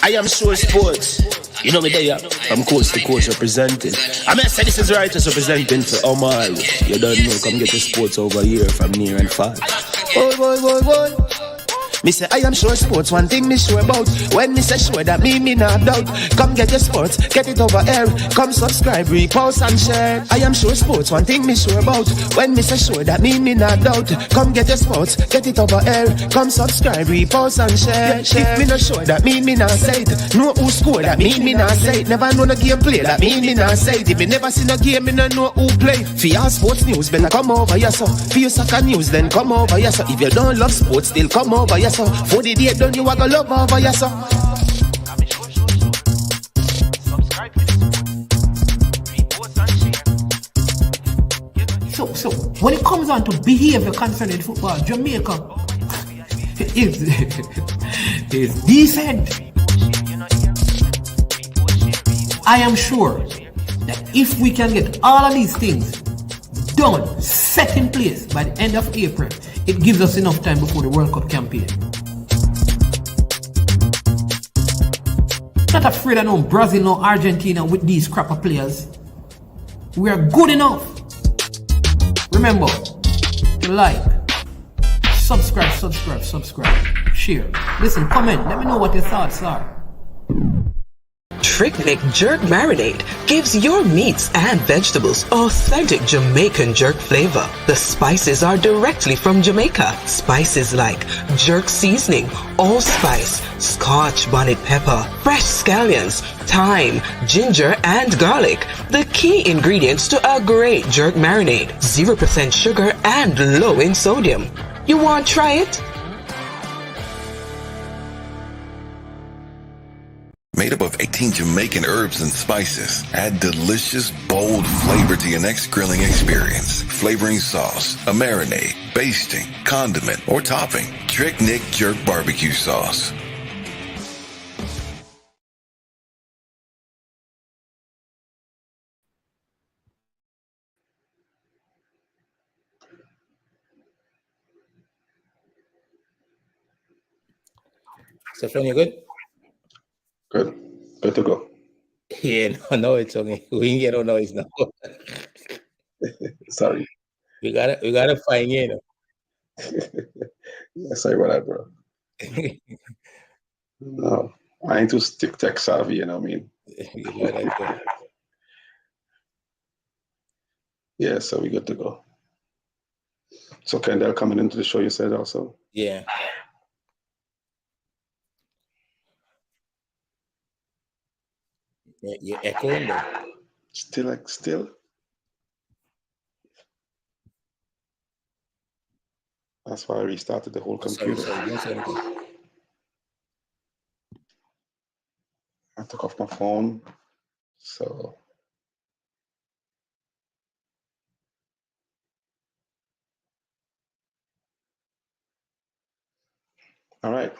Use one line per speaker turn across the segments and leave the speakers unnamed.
I am sure sports. You know me there, I'm coast to coast representing. I mean, I say this is righteous representing for Omar. You don't know, come get the sports over here from near and far. Boy. Me say I am sure sports, one thing me sure about. When me say sure, that me not doubt. Come get your sports, get it over here. Come subscribe, repost and share. I am sure sports, one thing me sure about. When me say sure, that me not doubt. Come get your sports, get it over here. Come subscribe, repost and share. If me not sure, that me not say it. Know who score, that me not say it. Never know the game play, that me not say it. If me never seen a game, me not know who play. For your sports news, better come over here so. For your soccer news, then come over here so. If you don't love sports, still come over here so. For the day done, you are gonna love over here so.
So when it comes on to behavior concerning football, Jamaica is decent. I am sure that if we can get all of these things done, set in place by the end of April, it gives us enough time before the World Cup campaign. Not afraid of no Brazil, no Argentina with these crapper players. We are good enough. Remember to like, subscribe, share. Listen, comment, let me know what your thoughts are.
Trick Nick Jerk Marinade gives your meats and vegetables authentic Jamaican jerk flavor. The spices are directly from Jamaica. Spices like jerk seasoning, allspice, Scotch bonnet pepper, fresh scallions, thyme, ginger, and garlic. The key ingredients to a great jerk marinade. 0% sugar and low in sodium. You want to try it?
Made up of 18 Jamaican herbs and spices. Add delicious, bold flavor to your next grilling experience. Flavoring sauce, a marinade, basting, condiment, or topping. Trick Nick Jerk Barbecue Sauce.
Stephan, you good?
Good to go.
Yeah, no, it's okay. We can get no noise now.
Sorry.
We gotta find you.
Yeah, sorry about that, bro. No, I ain't too tech savvy, you know what I mean? Yeah, so we good to go. So Kendall coming into the show, you said also?
Yeah. You're echoing though.
Still? That's why I restarted the whole computer.
Sorry.
I took off my phone, so. All right.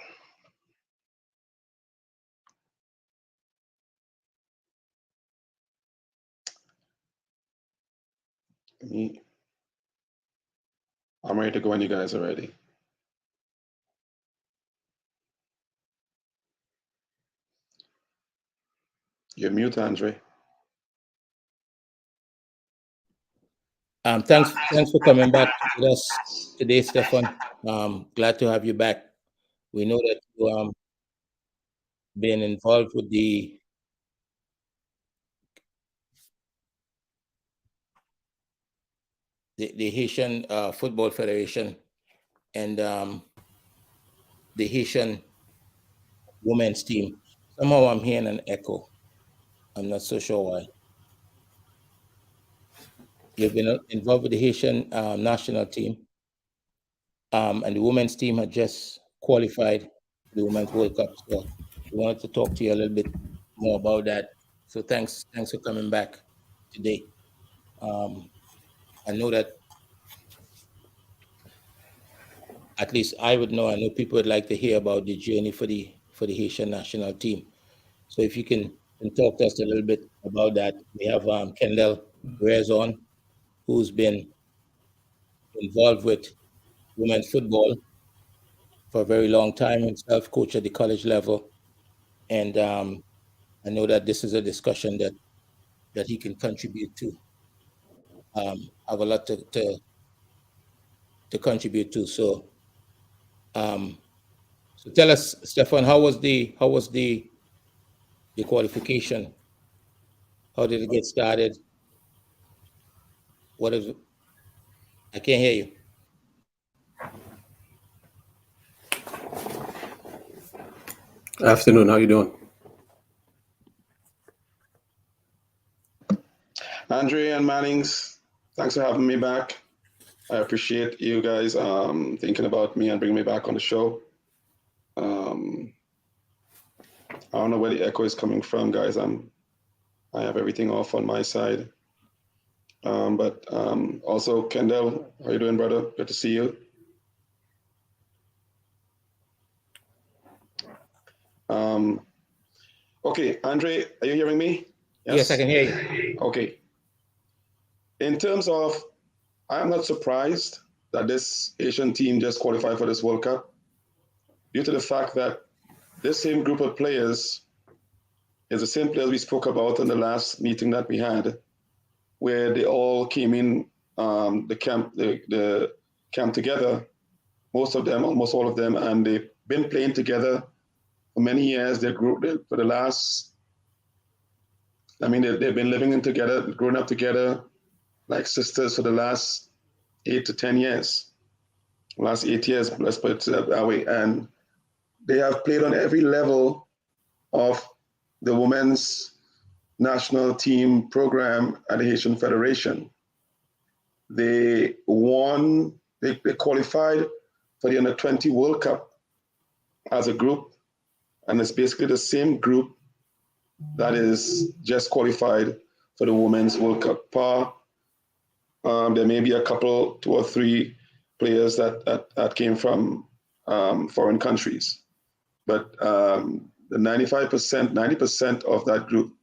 I'm ready to go when you guys are ready. You're mute, Andre.
Thanks for coming back with us today, Stephan. Glad to have you back. We know that you been involved with the Haitian Football Federation and the Haitian women's team. Somehow I'm hearing an echo. I'm not so sure why. You've been involved with the Haitian national team, and the women's team had just qualified for the Women's World Cup. So we wanted to talk to you a little bit more about that. So thanks for coming back today. I know that at least I know people would like to hear about the journey for the Haitian national team. So if you can talk to us a little bit about that. We have Kendall Rezon, who's been involved with women's football for a very long time himself, coach at the college level. And I know that this is a discussion that he can contribute to. Have a lot to contribute to. So tell us, Stephan, how was the qualification? How did it get started? What is it? I can't hear you.
Afternoon, how you doing?
Andre and Mannings, thanks for having me back. I appreciate you guys thinking about me and bringing me back on the show. I don't know where the echo is coming from, guys. I have everything off on my side. But also, Kendall, how you doing, brother? Good to see you. Okay, Andre, are you hearing me?
Yes, I can hear you.
Okay. In terms of, I'm not surprised that this Asian team just qualified for this World Cup due to the fact that this same group of players is the same players we spoke about in the last meeting that we had, where they all came in the camp together, most of them, almost all of them, and they've been playing together for many years. They've been living in together, growing up together like sisters for the last 8 to 10 years. Last 8 years, let's put it that way. And they have played on every level of the women's national team program at the Haitian Federation. They qualified for the Under-20 World Cup as a group, and it's basically the same group that is just qualified for the Women's World Cup. There may be a couple, 2 or 3 players that came from foreign countries, but the 90% of that group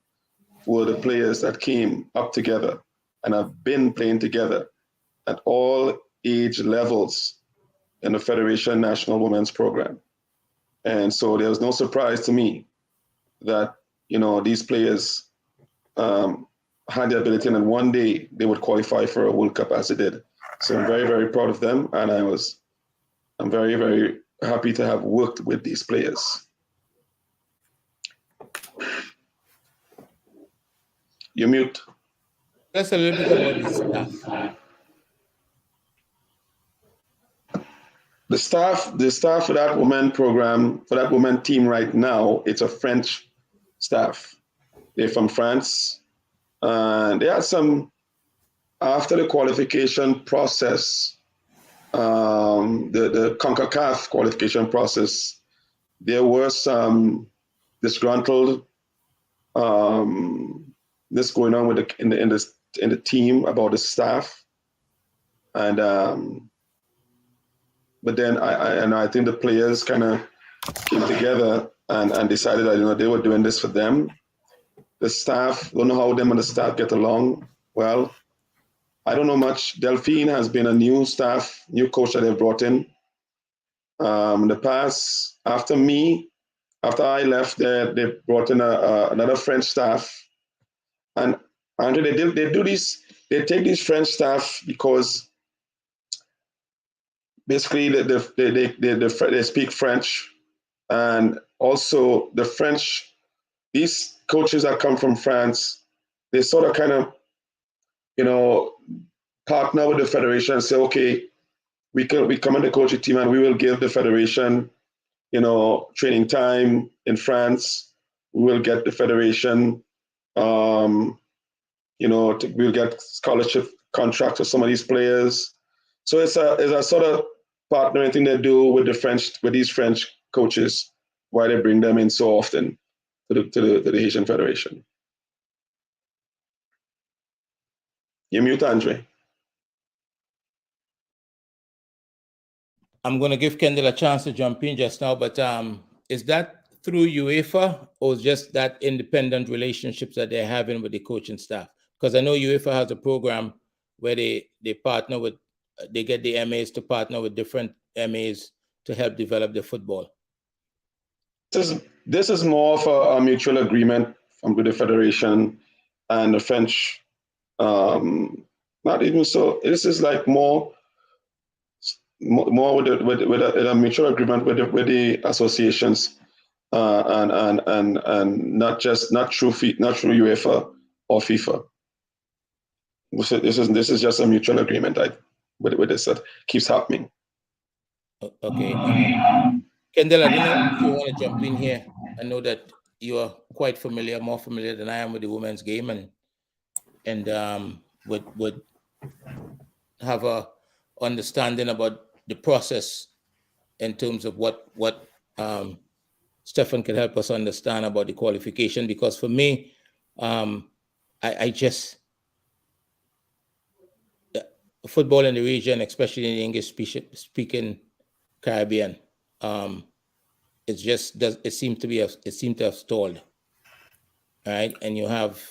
were the players that came up together and have been playing together at all age levels in the Federation National Women's Program. And so there was no surprise to me that, these players had the ability, and one day they would qualify for a World Cup as they did. So I'm very, very proud of them, and I'm very, very happy to have worked with these players. You're mute.
That's a little bit about the staff.
The staff for that women program, for that women team right now, it's a French staff. They're from France. They had some, after the qualification process, the CONCACAF qualification process, there were some disgruntled this going on with in the team about the staff, and but then I think the players kind of came together and decided that they were doing this for them. The staff, don't know how them and the staff get along well. I don't know much. Delphine has been a new coach that they've brought in. In the past, after I left there, they brought in another French staff. And Andre, they take these French staff because basically they speak French, and also the French, these coaches that come from France, they sort of kind of, partner with the federation and say, okay, we come in the coaching team and we will give the federation, training time in France. We will get the federation, we'll get scholarship contracts for some of these players. So it's a sort of partnering thing they do with these French coaches, why they bring them in so often to the Haitian Federation. You're mute, Andre.
I'm going to give Kendall a chance to jump in just now, but is that through UEFA or just that independent relationships that they're having with the coaching staff? Because I know UEFA has a program where they partner with, they get the MAs to partner with different MAs to help develop the football.
this is more of a mutual agreement from the federation and the French. Not even so. This is like more with a mutual agreement with the associations, and not through UEFA or FIFA. This is just a mutual agreement. With this that keeps happening.
Okay. Kendall, I don't know if you want to jump in here. I know that you are quite familiar, more familiar than I am with the women's game, and would have a understanding about the process in terms of what Stephan can help us understand about the qualification. Because for me, I just football in the region, especially in the English-speaking Caribbean, it seemed to have stalled, right? And you have,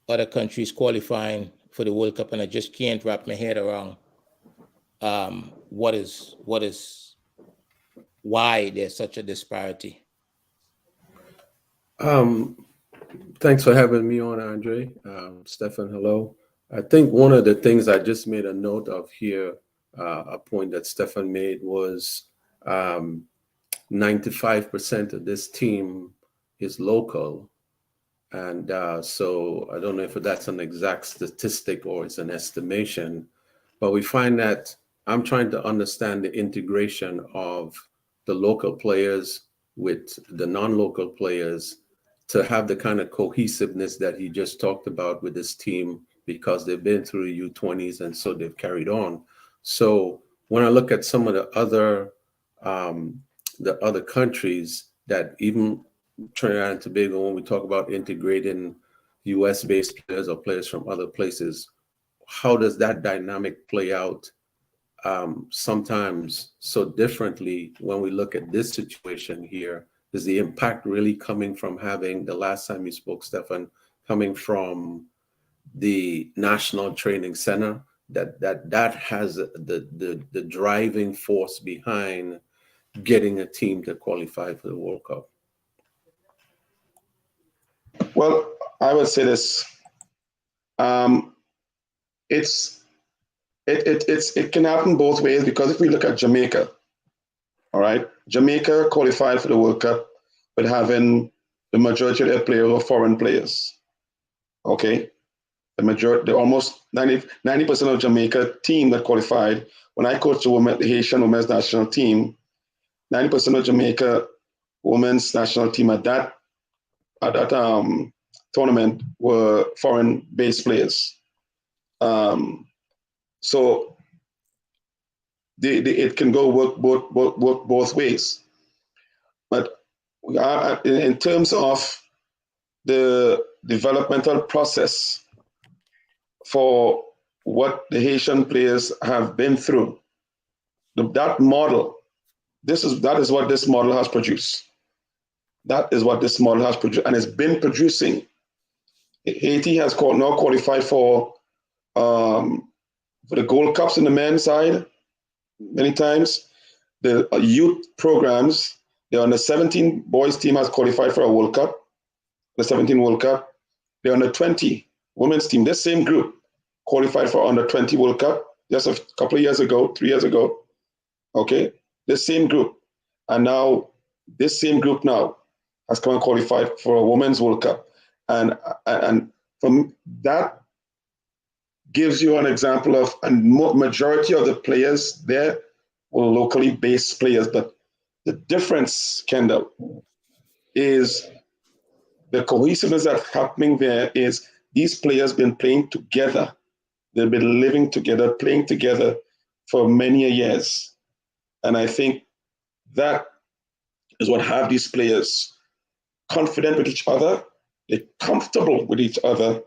other countries qualifying for the World Cup, and I just can't wrap my head around why there's such a disparity.
Thanks for having me on, Andre. Stephan, hello. I think one of the things I just made a note of here, a point that Stephan made was 95% of this team is local. And so I don't know if that's an exact statistic or it's an estimation, but we find that I'm trying to understand the integration of the local players with the non-local players to have the kind of cohesiveness that he just talked about with this team, because they've been through the U20s and so they've carried on. So when I look at some of the other countries that even Trinidad and Tobago, when we talk about integrating US-based players or players from other places, how does that dynamic play out sometimes so differently when we look at this situation here? Is the impact really coming from having, the last time you spoke, Stephan, coming from the National Training Center, that has the driving force behind getting a team to qualify for the World Cup?
Well, I would say this. It can happen both ways, because if we look at Jamaica, all right, Jamaica qualified for the World Cup, but having the majority of their players were foreign players. Okay, the almost 90% of Jamaica team that qualified. When I coached the Haitian women's national team, 90% of Jamaica women's national team at that tournament were foreign-based players. So it can go work both ways. But in terms of the developmental process for what the Haitian players have been through, that model, that is what this model has produced. That is what this model has produced, and it's been producing. Haiti has now qualified for the Gold Cups in the men's side many times. The youth programs, the under 17 boys team has qualified for a World Cup, the 17 World Cup. The under 20 women's team, this same group, qualified for under 20 World Cup just a couple of years ago, 3 years ago. Okay, this same group, and now this same group now has come and qualified for a Women's World Cup, and from that gives you an example of a majority of the players there were locally based players. But the difference, Kendall, is the cohesiveness that's happening there is these players been playing together. They've been living together, playing together for many years. And I think that is what have these players confident with each other, they're comfortable with each other,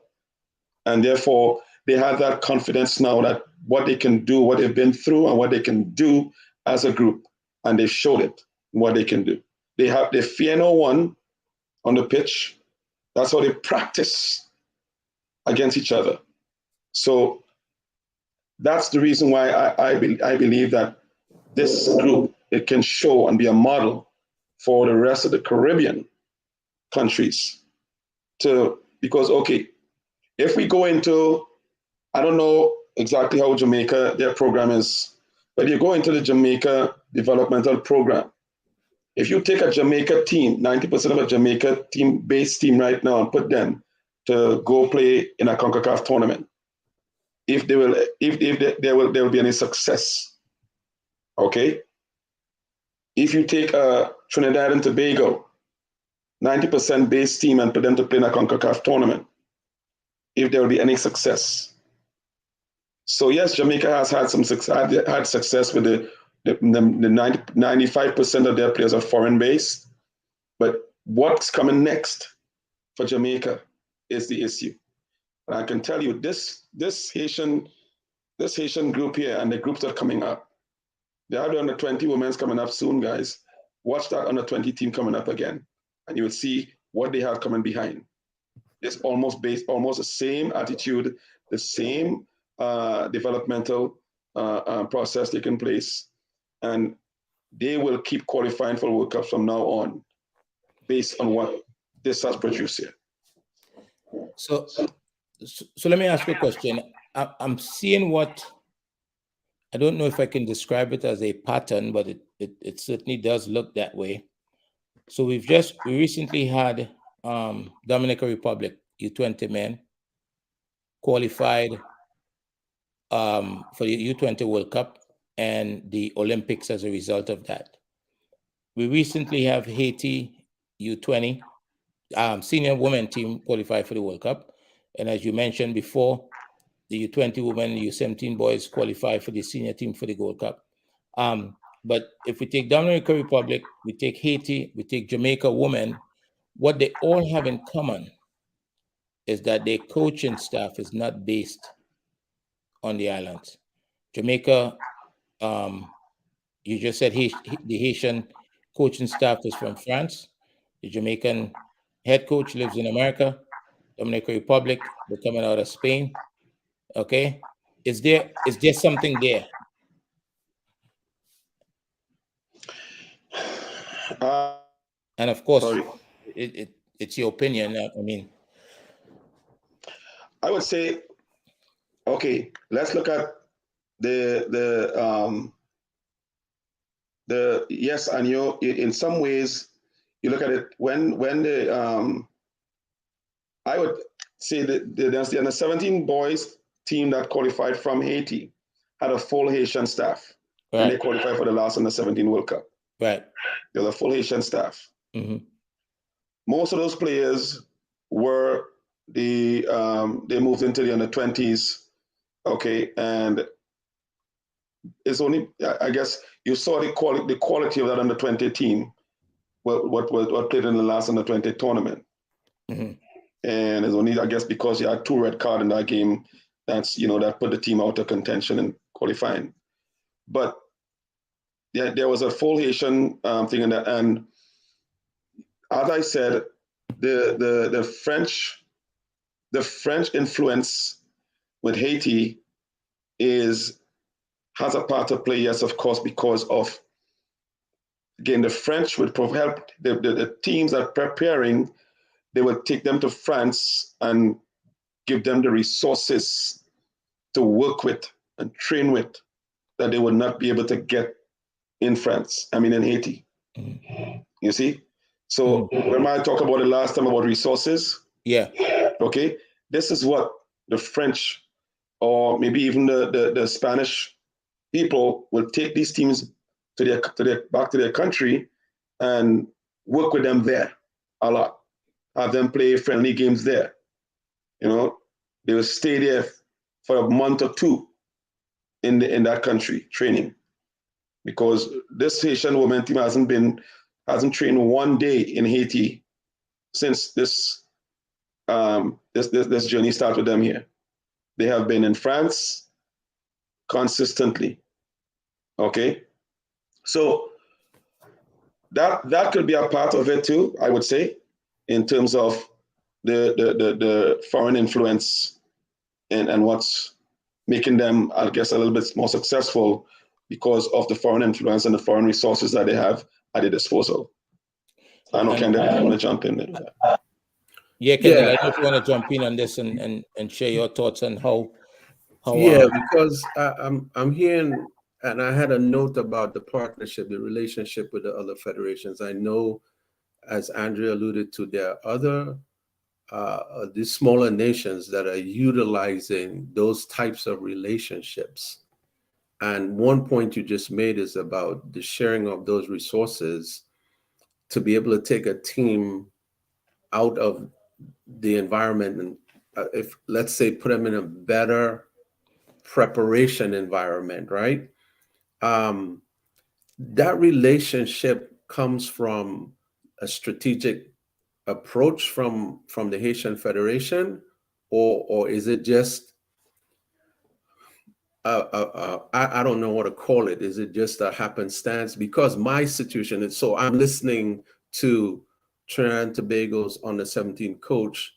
and therefore they have that confidence now that what they can do, what they've been through, and what they can do as a group, and they've showed it, what they can do. They fear no one on the pitch. That's how they practice against each other. So that's the reason why I believe that this group it can show and be a model for the rest of the Caribbean countries because, okay, if we go into, I don't know exactly how Jamaica, their program is, but you go into the Jamaica developmental program. If you take a Jamaica team, 90% of a Jamaica base team right now, and put them to go play in a CONCACAF tournament, if there will be any success, okay? If you take a Trinidad and Tobago, 90% base team, and put them to play in a CONCACAF tournament, if there will be any success. So yes, Jamaica has had success with the 95% of their players are foreign based, but what's coming next for Jamaica is the issue. And I can tell you this Haitian group here and the groups that are coming up, they have the under 20 women's coming up soon, guys. Watch that under 20 team coming up again, and you will see what they have coming behind. It's almost the same attitude, the same developmental process taking place, and they will keep qualifying for World Cups from now on, based on what this has produced here.
So let me ask you a question. I'm seeing what, I don't know if I can describe it as a pattern, but it certainly does look that way. So we recently had Dominican Republic U20 men qualified for the U20 World Cup and the Olympics as a result of that. We recently have Haiti U20 senior women team qualified for the World Cup. And as you mentioned before, the U20 women, the U17 boys qualified for the senior team for the World Cup. But if we take Dominican Republic, we take Haiti, we take Jamaica women, what they all have in common is that their coaching staff is not based on the islands. Jamaica, you just said the Haitian coaching staff is from France. The Jamaican head coach lives in America. Dominican Republic, they're coming out of Spain. Okay, is there something there? And of course, it's your opinion. I mean,
I would say, okay, let's look at the yes, and in some ways you look at it when the I would say that there's the under 17 boys team that qualified from Haiti had a full Haitian staff, right, and they qualified for the last under 17 World Cup.
Right,
there's a full Haitian staff.
Mm-hmm.
Most of those players were they moved into the under 20s, okay, and it's only, I guess you saw the quality of that under 20 team, what played in the last under 20 tournament.
Mm-hmm.
And it's only, I guess, because you had 2 red cards in that game, that put the team out of contention in qualifying. But yeah, there was a full Haitian thing in that, and as I said, the French influence with Haiti has a part to play, yes, of course, because of, again, the French would help the teams that are preparing. They would take them to France and give them the resources to work with and train with that they would not be able to get in Haiti. Mm-hmm. You see? So when I talk about the last time about resources,
yeah,
okay, this is what the French or maybe even the Spanish people will take these teams back to their country and work with them there a lot. Have them play friendly games there. They will stay there for a month or 2 in that country training, because this Haitian women team hasn't trained one day in Haiti since this journey started with them here. They have been in France consistently. Okay, so that could be a part of it too, I would say, in terms of the foreign influence and what's making them, I guess, a little bit more successful because of the foreign influence and the foreign resources that they have at their disposal. I know, Kendall, if you want to jump in there.
Yeah, Kendall, I don't know if you want to jump in on this and share your thoughts on how
because I'm hearing, and I had a note about the partnership, the relationship with the other federations. I know, as Andrea alluded to, there are other these smaller nations that are utilizing those types of relationships. And one point you just made is about the sharing of those resources to be able to take a team out of the environment and if, let's say, put them in a better preparation environment, right? That relationship comes from a strategic approach from the Haitian Federation, or is it just I don't know what to call it. Is it just a happenstance? Because my situation is, so I'm listening to Trinidad and Tobago's under 17 coach,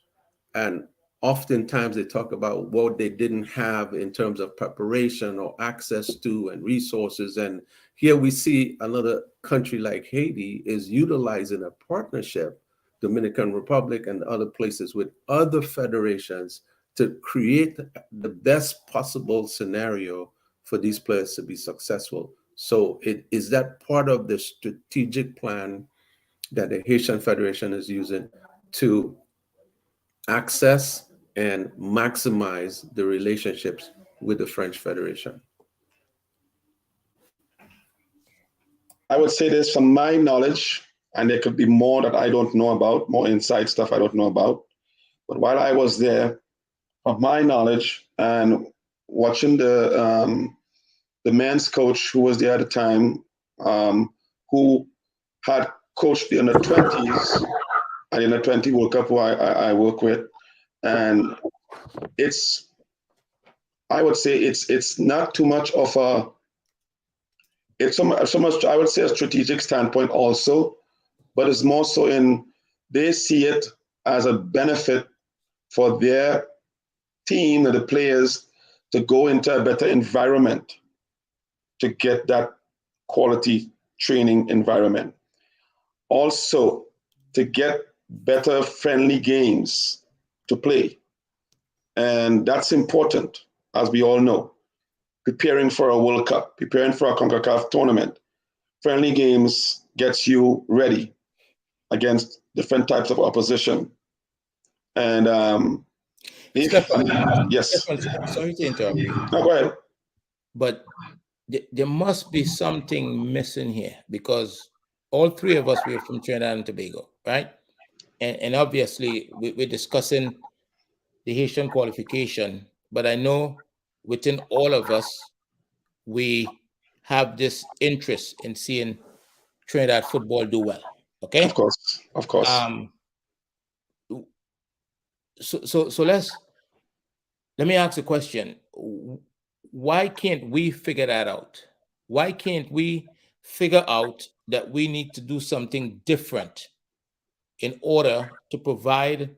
and oftentimes they talk about what they didn't have in terms of preparation or access to and resources. And here we see another country like Haiti is utilizing a partnership, Dominican Republic and other places, with other federations to create the best possible scenario for these players to be successful. So is that part of the strategic plan that the Haitian Federation is using to access and maximize the relationships with the French Federation?
I would say this from my knowledge, and there could be more that I don't know about, more inside stuff I don't know about. But while I was there, from my knowledge and watching the men's coach who was there at the time, who had coached the under 20s and in the 20 World Cup who I work with, and I would say it's not too much of it's so much I would say a strategic standpoint also, but it's more so in they see it as a benefit for their team and the players to go into a better environment to get that quality training environment. Also, to get better friendly games to play. And that's important, as we all know. Preparing for a World Cup, preparing for a CONCACAF tournament. Friendly games gets you ready against different types of opposition. And
Stephan,
yes.
Stephan, sorry to interrupt you.
No, go ahead.
But there must be something missing here, because all three of us, we're from Trinidad and Tobago, right? And obviously we're discussing the Haitian qualification, but I know within all of us, we have this interest in seeing Trinidad football do well. Okay.
Of course.
So let me ask a question. Why can't we figure that out? Why can't we figure out that we need to do something different in order to provide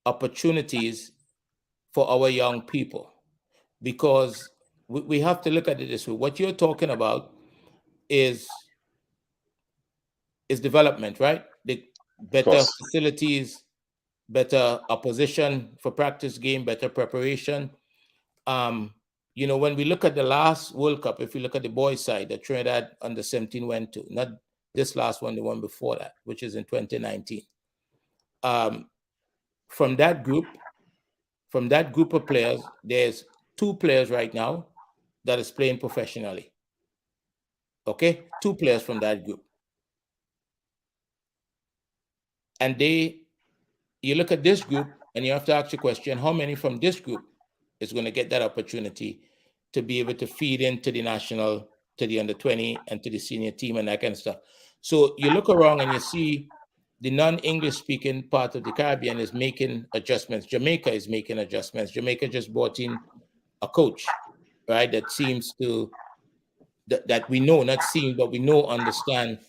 opportunities for our young people? Because we have to look at it this way. What you're talking about is development, right? The better facilities, better opposition for practice game, better preparation. When we look at the last World Cup, if you look at the boys' side, that Trinidad under 17 went to, not this last one, the one before that, which is in 2019. From that group of players, there's 2 players right now that is playing professionally. Okay, 2 players from that group. And you look at this group and you have to ask your question, how many from this group is going to get that opportunity to be able to feed into the national, to the under 20 and to the senior team and that kind of stuff? So you look around and you see the non-English speaking part of the Caribbean is making adjustments. Jamaica is making adjustments. Jamaica just brought in a coach, right? That seems to, that we know, not seen, but we know, understand,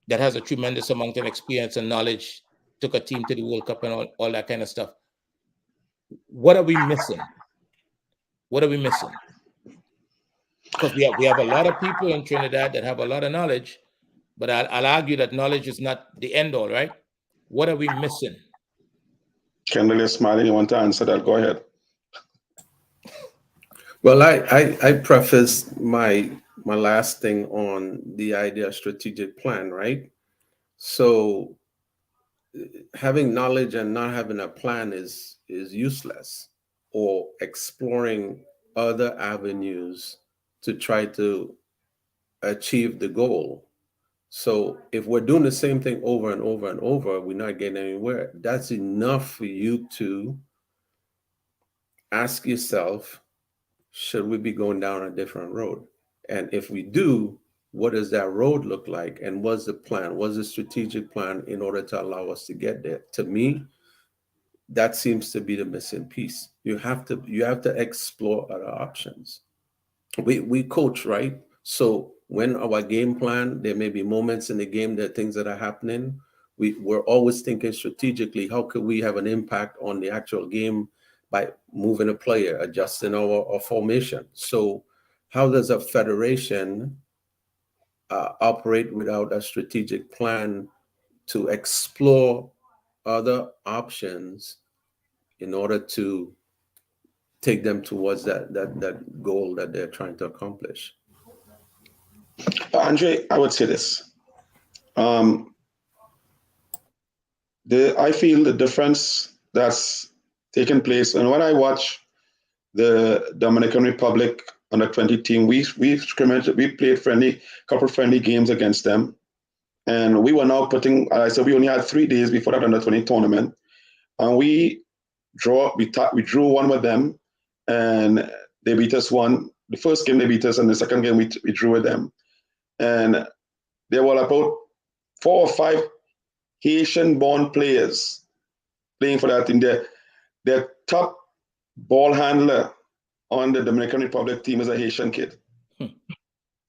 that has a tremendous amount of experience and knowledge, took a team to the World Cup and all that kind of stuff. What are we missing? What are we missing? Because we have a lot of people in Trinidad that have a lot of knowledge, but I'll argue that knowledge is not the end all, right? What are we missing?
Kendall, you're smiling. You want to answer that? Go ahead.
Well, I prefaced my last thing on the idea of strategic plan, right? So having knowledge and not having a plan is useless, or exploring other avenues to try to achieve the goal. So if we're doing the same thing over and over and over, we're not getting anywhere. That's enough for you to ask yourself, should we be going down a different road? And if we do, what does that road look like? And what's the plan? What's the strategic plan in order to allow us to get there? To me, that seems to be the missing piece. You have to explore other options. We coach, right? So when our game plan, there may be moments in the game, there are things that are happening. We're always thinking strategically, how could we have an impact on the actual game by moving a player, adjusting our formation? So how does a federation operate without a strategic plan to explore other options in order to take them towards that goal that they're trying to accomplish?
Andre, I would say this. I feel the difference that's taken place, and when I watch the Dominican Republic under 20 team, we scrimmaged, we played couple friendly games against them, and we were now putting. I said we only had 3 days before that under 20 tournament, and we drew one with them, and they beat us one. The first game they beat us, and the second game we drew with them, and there were about 4 or 5 Haitian-born players playing for that team. Their top ball handler on the Dominican Republic team is a Haitian kid.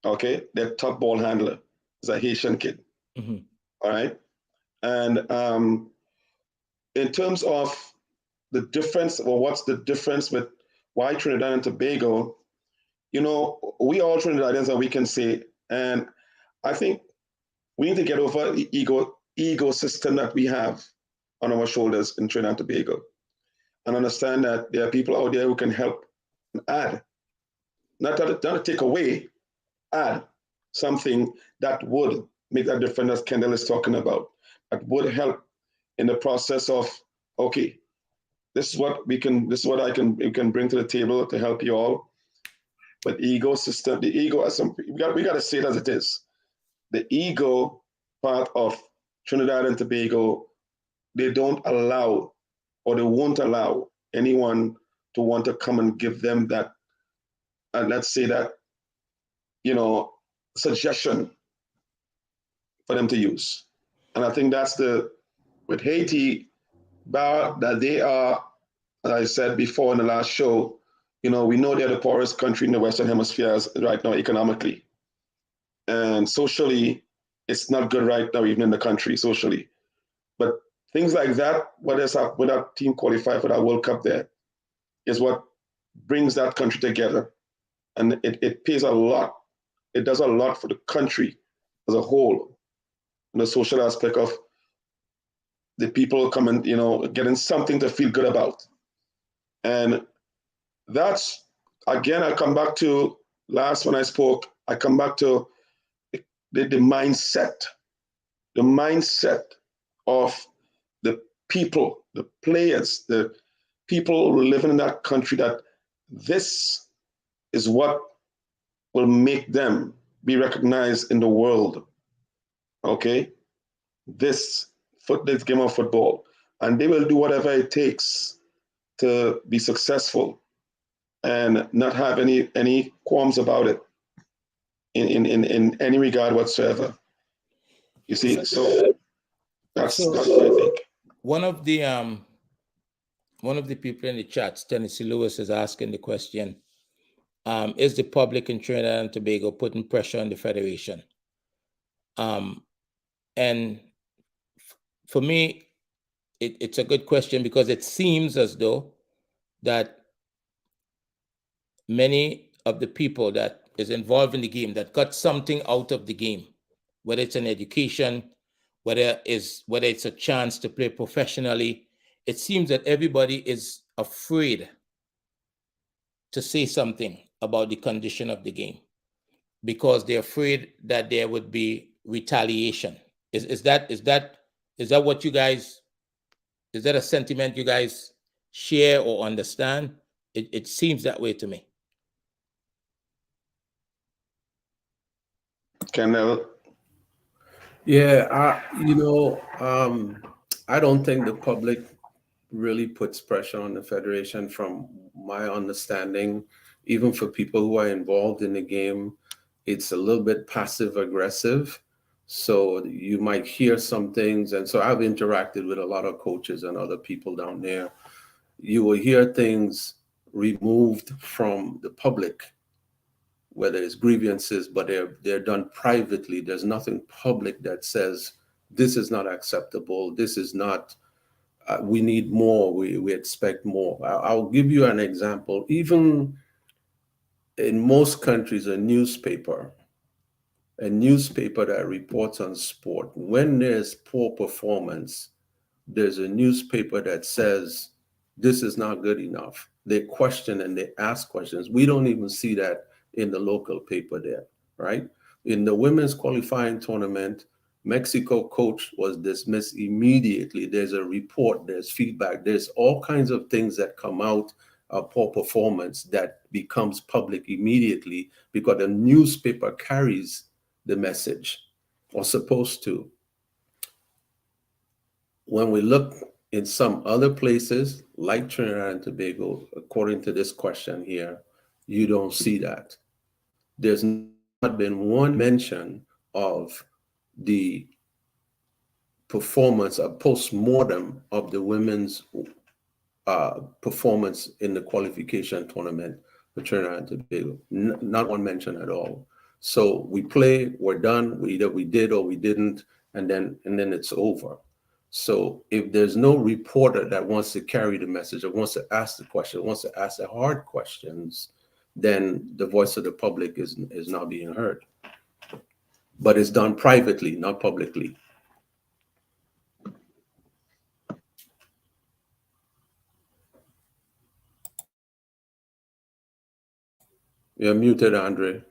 Okay, their top ball handler is a Haitian kid.
Mm-hmm.
All right, and in terms of the difference, or what's the difference with why Trinidad and Tobago? We all Trinidadians, and we can say, and I think we need to get over the ego system that we have on our shoulders in Trinidad and Tobago, and understand that there are people out there who can help and add, not to take away, add something that would make that difference, as Kendall is talking about, that would help in the process of, okay, this is what we can bring to the table to help you all. But the ego, we got to say it as it is. The ego part of Trinidad and Tobago, they don't allow, or they won't allow anyone to want to come and give them that, and let's say that, suggestion for them to use. And I think that's with Haiti, that they are, as I said before in the last show, we know they're the poorest country in the Western Hemisphere right now economically. And socially, it's not good right now, even in the country, socially. But things like that, what our team qualify for that World Cup there, is what brings that country together. And it pays a lot. It does a lot for the country as a whole, in the social aspect of the people coming, getting something to feel good about. And that's, again, I come back to last when I spoke, I come back to the mindset of the people, the players, the people living in that country, that this is what will make them be recognized in the world. Okay? This game of football. And they will do whatever it takes to be successful and not have any qualms about it in any regard whatsoever. You see, so that's what I think.
One of the people in the chat, Tennessee Lewis, is asking the question, is the public in Trinidad and Tobago putting pressure on the Federation? And for me, it's a good question, because it seems as though that many of the people that is involved in the game, that got something out of the game, whether it's an education, whether it's a chance to play professionally, it seems that everybody is afraid to say something about the condition of the game because they're afraid that there would be retaliation. Is that what you guys, is that a sentiment you guys share or understand? It seems that way to me.
Kendall?
Yeah, I don't think the public really puts pressure on the federation from my understanding. Even for people who are involved in the game, it's a little bit passive aggressive. So you might hear some things. And so I've interacted with a lot of coaches and other people down there. You will hear things removed from the public, whether it's grievances, but they're done privately. There's nothing public that says this is not acceptable. This is not, we need more. We expect more. I'll give you an example. Even in most countries, a newspaper that reports on sport, when there's poor performance, there's a newspaper that says this is not good enough. They question and they ask questions. We don't even see that in the local paper there, right? In the women's qualifying tournament, Mexico coach was dismissed immediately. There's a report, there's feedback, there's all kinds of things that come out of poor performance that becomes public immediately because the newspaper carries the message, or supposed to. When we look in some other places, like Trinidad and Tobago, according to this question here, you don't see that. There's not been one mention of the performance, a post-mortem of the women's performance in the qualification tournament for Trinidad and Tobago. Not one mention at all. So we play, we're done, either we did or we didn't, and then it's over. So if there's no reporter that wants to carry the message or wants to ask the question, wants to ask the hard questions, then the voice of the public is not being heard. But it's done privately, not publicly. You're muted, Andre.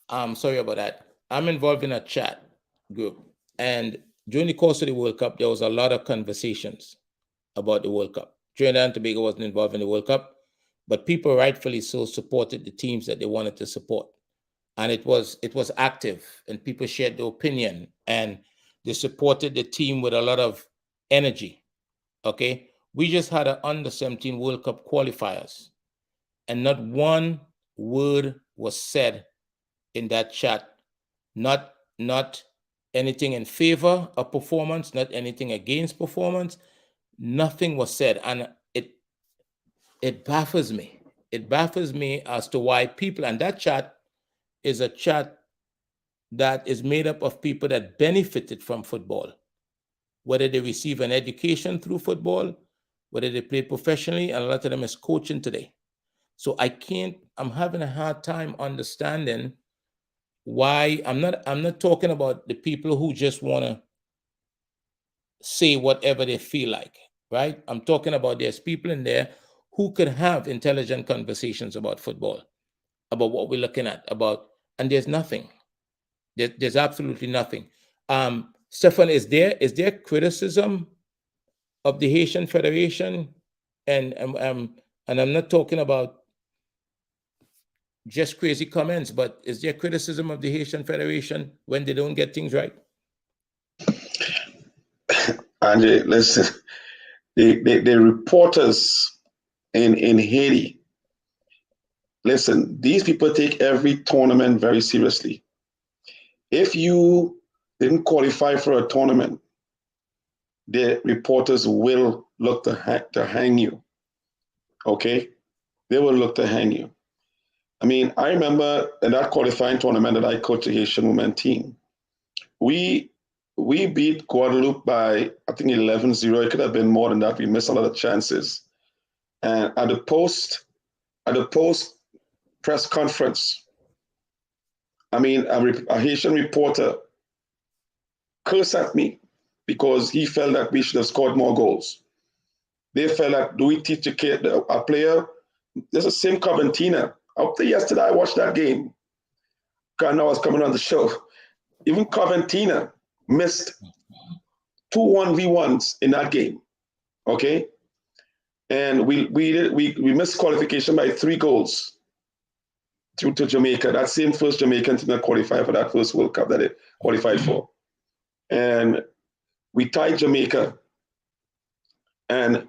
I'm sorry about that. I'm involved in a chat group, and during the course of the World Cup, there was a lot of conversations about the World Cup. Trinidad and Tobago wasn't involved in the World Cup, but people rightfully so supported the teams that they wanted to support. And it was active, and people shared their opinion, and they supported the team with a lot of energy. Okay, we just had an under-17 World Cup qualifiers, and not one word was said in that chat. Not anything in favor of performance, not anything against performance. Nothing was said, and it baffles me. It baffles me as to why people, and that chat is a chat that is made up of people that benefited from football, whether they receive an education through football, whether they play professionally, and a lot of them is coaching today. So I'm having a hard time understanding why. I'm not talking about the people who just want to say whatever they feel like, right? I'm talking about there's people in there who could have intelligent conversations about football, about what we're looking at, and there's nothing. There's absolutely nothing. Stephan, is there criticism of the Haitian Federation? And I'm not talking about just crazy comments, but is there criticism of the Haitian Federation when they don't get things right?
Andre, listen, the reporters in Haiti, listen, these people take every tournament very seriously. If you didn't qualify for a tournament, the reporters will look to hang you. Okay? They will look to hang you. I mean, I remember in that qualifying tournament that I coached the Haitian women team, we beat Guadeloupe by, I think, 11-0. It could have been more than that. We missed a lot of chances. And at the post press conference, I mean, a Haitian reporter cursed at me because he felt that we should have scored more goals. They felt that, do we teach a player? There's the same Coventina. Up to yesterday, I watched that game. I was coming on the show. Even Coventina missed 2 1v1s in that game. Okay? And we missed qualification by 3 goals to Jamaica. That same first Jamaican team that qualified for that first World Cup that they qualified for. And we tied Jamaica, and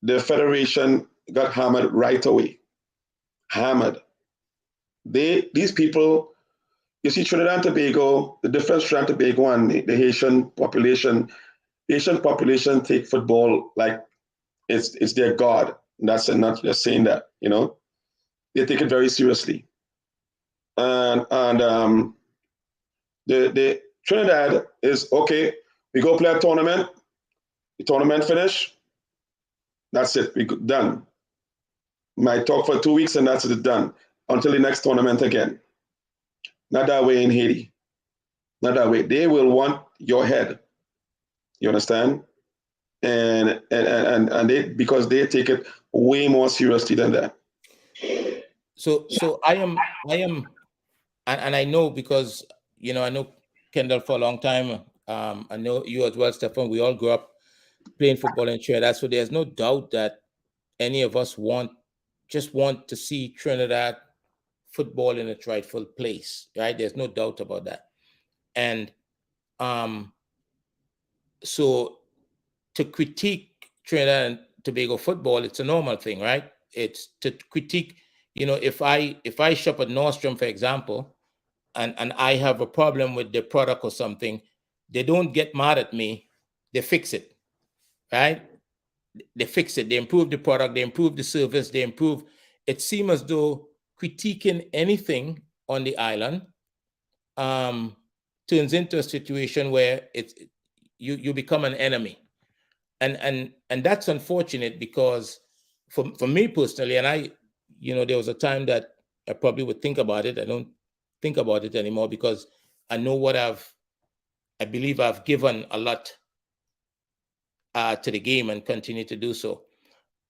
the federation got hammered right away. Hammered. These people, you see, Trinidad and Tobago, the difference between Trinidad and Tobago and the Haitian population take football like it's their God. That's not just saying that, you know. They take it very seriously. And the Trinidad is, okay, we go play a tournament, the tournament finish, that's it, we done. Might talk for 2 weeks and that's it, done. Until the next tournament again. Not that way in Haiti. Not that way. They will want your head. You understand? And they, because they take it way more seriously than that.
So I am, and I know, because, you know, I know Kendall for a long time. I know you as well, Stephan. We all grew up playing football in Trinidad. So there's no doubt that any of us just want to see Trinidad football in its rightful place, right? There's no doubt about that. And so to critique Trinidad and Tobago football, it's a normal thing, right? It's to critique, you know, if I shop at Nordstrom, for example, and I have a problem with the product or something, they don't get mad at me. They fix it, right? They fix it. They improve the product. They improve the service. They improve. It seems as though critiquing anything on the island turns into a situation where you become an enemy, and that's unfortunate, because for me personally, and I, you know, there was a time that I probably would think about it. I don't think about it anymore, because I know what I believe I've given a lot to the game and continue to do so.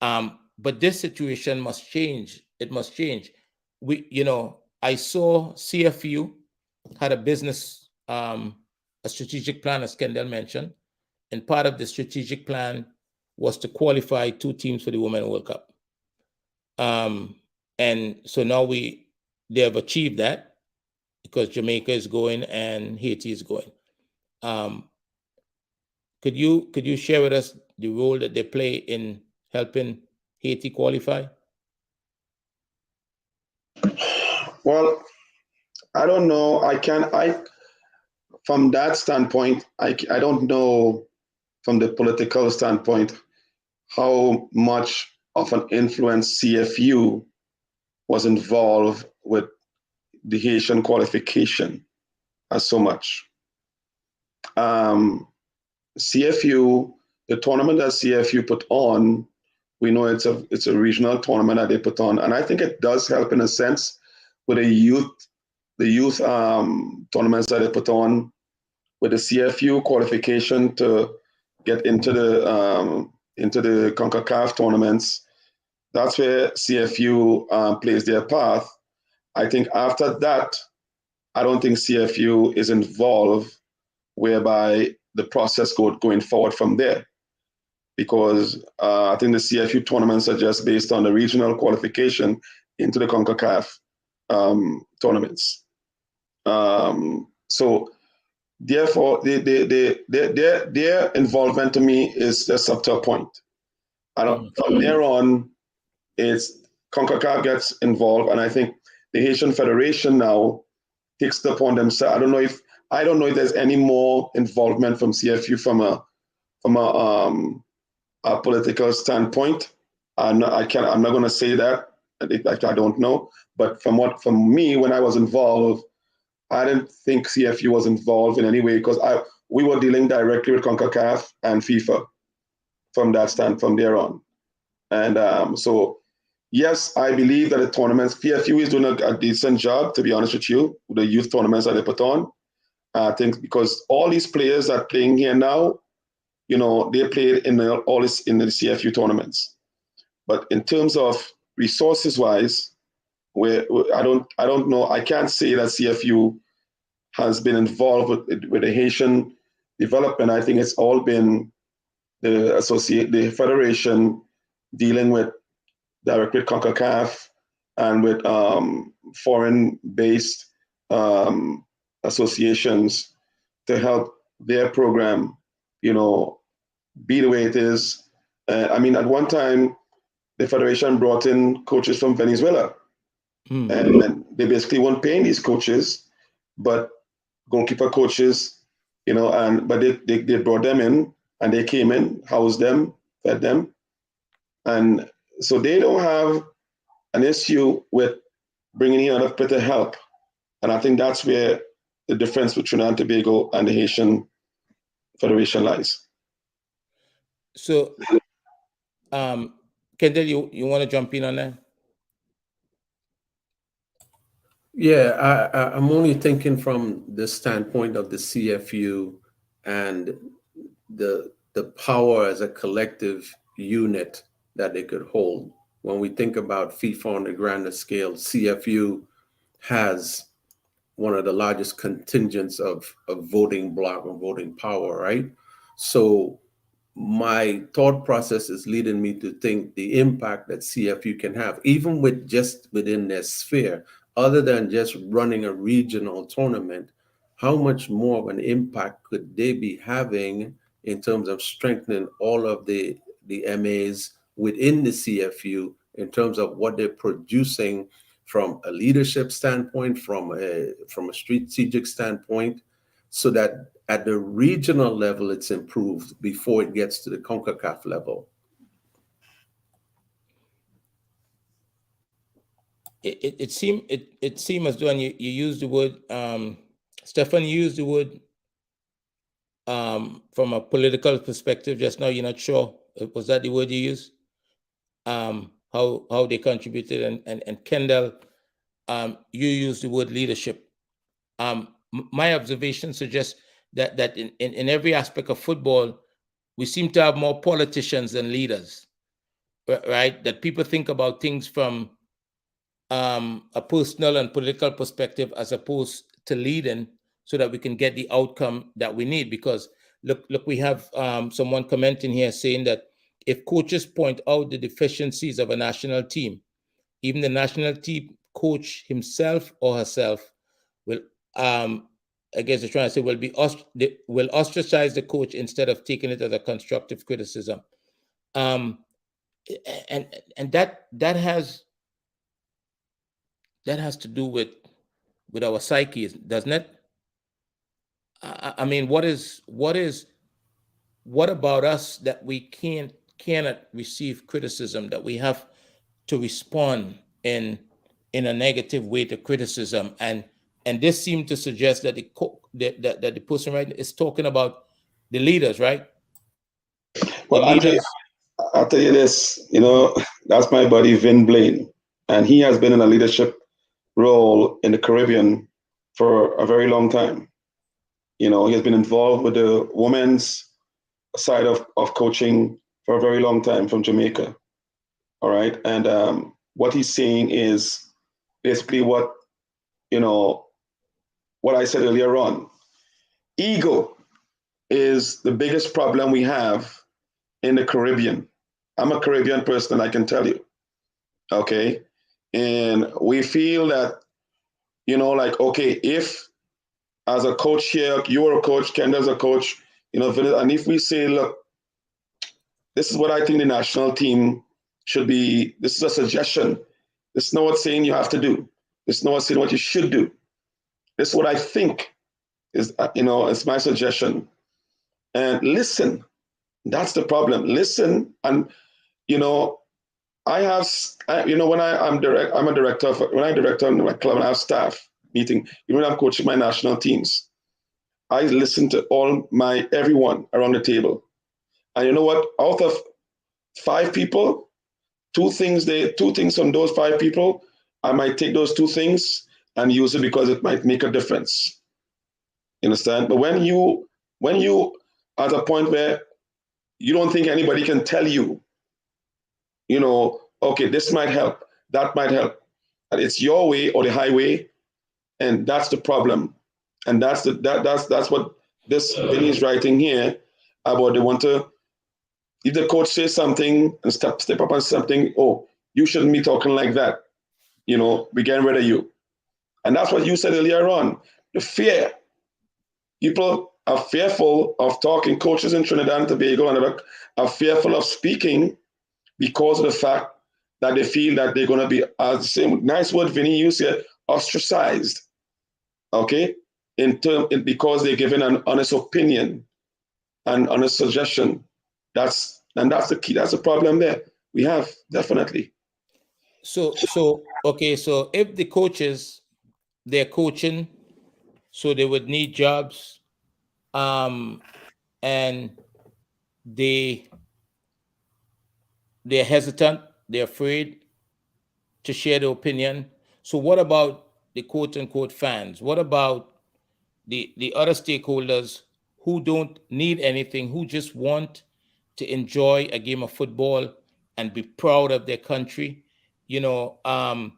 But this situation must change. It must change. You know, I saw CFU had a business, a strategic plan, as Kendall mentioned, and part of the strategic plan was to qualify 2 teams for the Women's World Cup. And so now they have achieved that, because Jamaica is going and Haiti is going. Could you share with us the role that they play in helping Haiti qualify?
Well, I don't know. From that standpoint, I don't know from the political standpoint how much of an influence CFU was involved with the Haitian qualification as so much. CFU, the tournament that CFU put on, we know it's a regional tournament that they put on, and I think it does help in a sense with the youth tournaments that they put on, with the CFU qualification to get into the CONCACAF tournaments. That's where CFU plays their path. I think after that, I don't think CFU is involved, whereby the process going forward from there, because I think the CFU tournaments are just based on the regional qualification into the CONCACAF tournaments. So therefore, their involvement to me is just up to a point. From there on, it's CONCACAF gets involved, and I think the Haitian Federation now takes it upon themselves. I don't know if there's any more involvement from CFU from a political standpoint. I'm not going to say that. I don't know. But from me, when I was involved, I didn't think CFU was involved in any way, because we were dealing directly with CONCACAF and FIFA from there on. And so, yes, I believe that the tournaments, PFU is doing a decent job, to be honest with you, with the youth tournaments that they put on. I think because all these players that are playing here now, they played in all this in the CFU tournaments. But in terms of resources wise, where I don't know, I can't say that CFU has been involved with the Haitian development. I think it's all been the federation dealing with directly with CONCACAF and with foreign-based associations to help their program, be the way it is. I mean, at one time, the federation brought in coaches from Venezuela, and they basically weren't paying these coaches, but goalkeeper coaches, but they brought them in, and they came in, housed them, fed them, and so they don't have an issue with bringing in other people to help. And I think that's where the difference between Trinidad and Tobago and the Haitian Federation lies.
So, Kendall, you want to jump in on that?
Yeah, I'm only thinking from the standpoint of the CFU and the power as a collective unit that they could hold. When we think about FIFA on the grander scale, CFU has one of the largest contingents of voting bloc or voting power, right? So my thought process is leading me to think the impact that CFU can have, even with just within their sphere, other than just running a regional tournament, how much more of an impact could they be having in terms of strengthening all of the MAs within the CFU in terms of what they're producing from a leadership standpoint, from a strategic standpoint, so that at the regional level it's improved before it gets to the CONCACAF level.
It seemed as though you used the word, Stephan, you used the word from a political perspective just now. You're not sure, was that the word you used? How they contributed, and Kendall, you used the word leadership. My observation suggests that in every aspect of football, we seem to have more politicians than leaders, right? That people think about things from a personal and political perspective as opposed to leading, so that we can get the outcome that we need. Because look, we have someone commenting here saying that if coaches point out the deficiencies of a national team, even the national team coach himself or herself will, I guess they're trying to say, will ostracize the coach instead of taking it as a constructive criticism. And that has to do with our psyche, doesn't it? I mean, what about us that we cannot receive criticism, that we have to respond in a negative way to criticism? And this seemed to suggest that the person right is talking about the leaders, right?
Well, I'll tell you this, that's my buddy Vin Blaine, and he has been in a leadership role in the Caribbean for a very long time. He has been involved with the women's side of coaching for a very long time from Jamaica. All right. And what he's saying is basically what I said earlier on. Ego is the biggest problem we have in the Caribbean. I'm a Caribbean person, I can tell you. Okay. And we feel that, okay, if as a coach here, you're a coach, Kendall's a coach, and if we say, look, this is what I think the national team should be, this is a suggestion. This is not what's saying you have to do. This is not what's saying what you should do. This is what I think is, it's my suggestion. And listen, that's the problem. Listen, and, when I'm a director, when I direct on my club and I have staff meeting, even when I'm coaching my national teams, I listen to everyone around the table. And you know what? Out of 5 people, two things from those 5 people, I might take those 2 things and use it because it might make a difference. You understand? But when you at a point where you don't think anybody can tell you, okay, this might help, that might help, and it's your way or the highway, and that's the problem. And that's what this Vinny is writing here about. They want to, if the coach says something and step up on something, oh, you shouldn't be talking like that. We're getting rid of you. And that's what you said earlier on. The fear. People are fearful of talking. Coaches in Trinidad and Tobago and are fearful of speaking because of the fact that they feel that they're going to be, as the same nice word Vinny used here, ostracized. Okay? Because they're given an honest opinion and honest suggestion. That's the key. That's the problem there. We have, definitely.
So if the coaches, they're coaching, so they would need jobs, and they're hesitant, they're afraid to share their opinion. So what about the quote unquote fans? What about the other stakeholders who don't need anything, who just want to enjoy a game of football and be proud of their country? I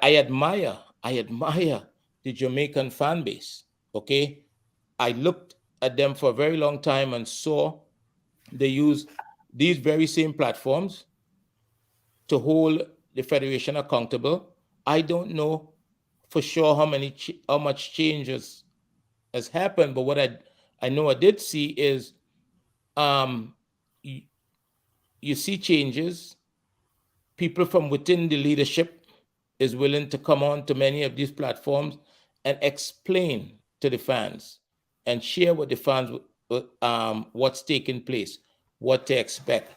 admire the Jamaican fan base. Okay, I looked at them for a very long time and saw they use these very same platforms to hold the federation accountable. I don't know for sure how much changes has happened, but what I know I did see is you see changes. People from within the leadership is willing to come on to many of these platforms and explain to the fans and share with the fans what's taking place, what to expect.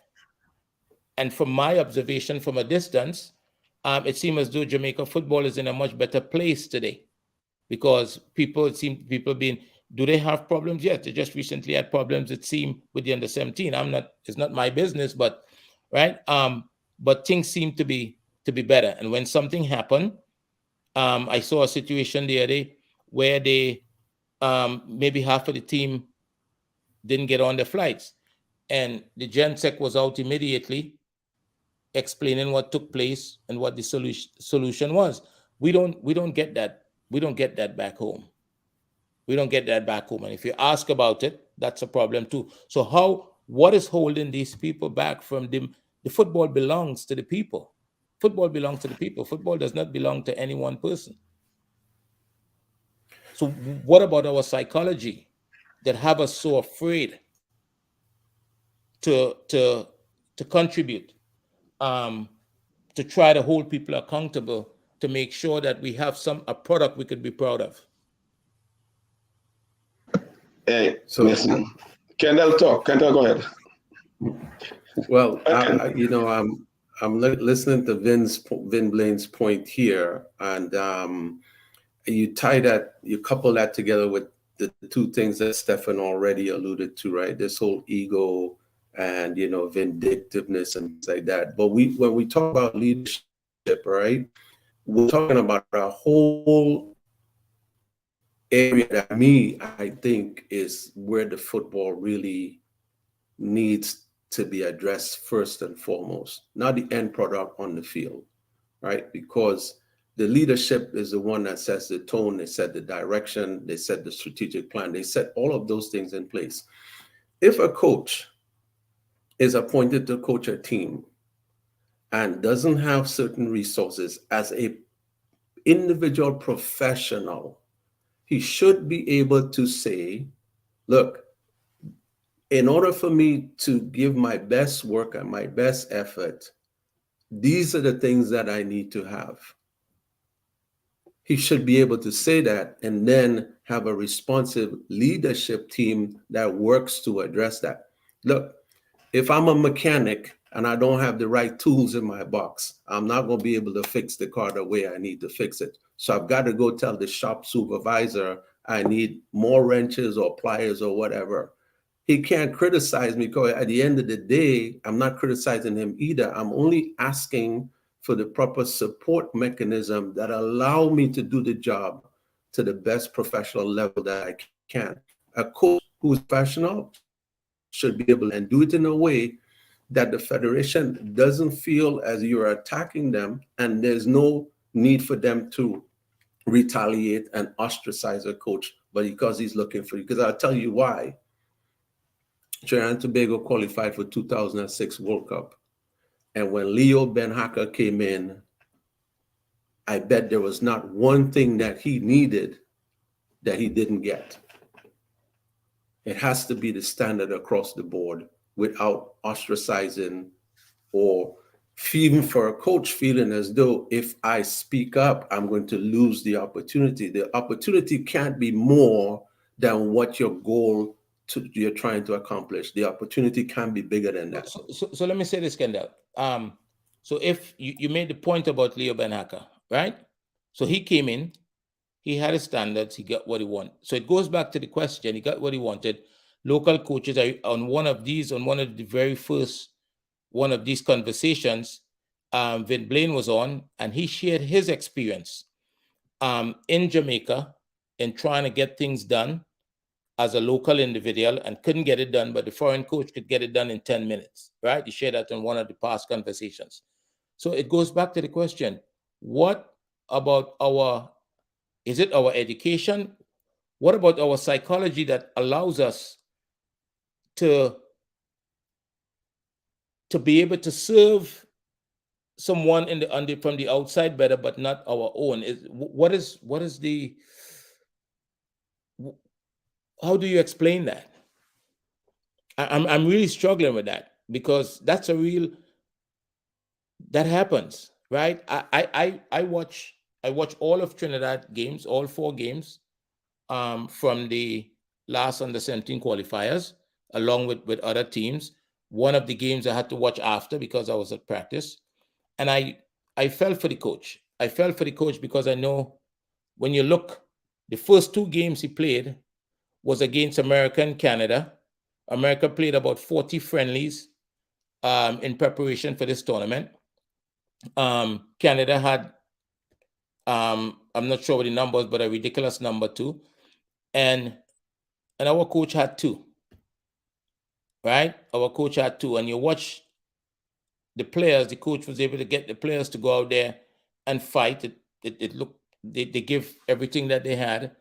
And from my observation from a distance, it seems as though Jamaica football is in a much better place today, because people do they have problems? Yes, they just recently had problems, it seemed, with the under-17. It's not my business, but right. But things seem to be better. And when something happened, I saw a situation the other day where they maybe half of the team didn't get on the flights, and the GenSec was out immediately explaining what took place and what the solution was. We don't get that. We don't get that back home. We don't get that back home. And if you ask about it, that's a problem too. So what is holding these people back from the football belongs to the people. Football belongs to the people. Football does not belong to any one person. So what about our psychology that have us so afraid to contribute, to try to hold people accountable, to make sure that we have a product we could be proud of?
Hey, so listen, Kendall, talk. Kendall, go ahead.
Well, I'm listening to Vin Blaine's point here, and you couple that together with the 2 things that Stephan already alluded to, right? This whole ego and vindictiveness and things like that. But when we talk about leadership, right, we're talking about a whole area that I think is where the football really needs to be addressed first and foremost, not the end product on the field, right? Because the leadership is the one that sets the tone, they set the direction, they set the strategic plan, they set all of those things in place. If a coach is appointed to coach a team and doesn't have certain resources as a individual professional, he should be able to say, look, in order for me to give my best work and my best effort, these are the things that I need to have. He should be able to say that and then have a responsive leadership team that works to address that. Look, if I'm a mechanic and I don't have the right tools in my box, I'm not going to be able to fix the car the way I need to fix it. So I've got to go tell the shop supervisor I need more wrenches or pliers or whatever. he can't criticize me, because at the end of the day, I'm not criticizing him either. I'm only asking for the proper support mechanism that allow me to do the job to the best professional level that I can. A coach who's professional should be able to do it in a way that the federation doesn't feel as you're attacking them, and there's no need for them to retaliate and ostracize a coach, but because he's looking for you. Because I'll tell you why. Trinidad and Tobago qualified for 2006 World Cup. And when Leo Ben-Hacker came in, I bet there was not one thing that he needed that he didn't get. It has to be the standard across the board without ostracizing or feeling for a coach feeling as though if I speak up, I'm going to lose the opportunity. The opportunity can't be more than what your goal you're trying to accomplish. The opportunity can be bigger than that.
So let me say this, Kendall. So if you made the point about Leo Ben-Hacker, right? So he came in, he had his standards, he got what he wanted. So it goes back to the question, he got what he wanted. Local coaches are on one of the very first one of these conversations, Vin Blaine was on, and he shared his experience in Jamaica in trying to get things done as a local individual and couldn't get it done, but the foreign coach could get it done in 10 minutes, right? He shared that in one of the past conversations. So it goes back to the question, what about is it our education? What about our psychology that allows us to be able to serve someone from the outside better, but not our own? How do you explain that? I'm really struggling with that, because that happens, right? I watch all of Trinidad games, all 4 games, from the last under-17 qualifiers, along with other teams. One of the games I had to watch after because I was at practice. And I fell for the coach. I fell for the coach because I know when you look, the first 2 games he played was against America and Canada. America played about 40 friendlies in preparation for this tournament. Canada had, I'm not sure what the numbers, but a ridiculous number too. And our coach had 2. Right? Our coach had 2. And you watch the players, the coach was able to get the players to go out there and fight. It looked, they give everything that they had.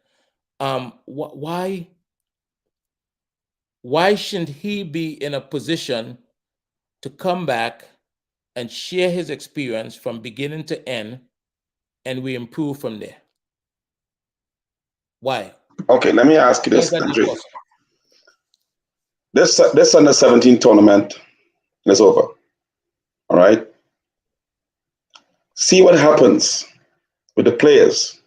Why shouldn't he be in a position to come back and share his experience from beginning to end, and we improve from there? Why?
Okay, let me ask you this, Andre. This under 17 tournament is over. All right. See what happens with the players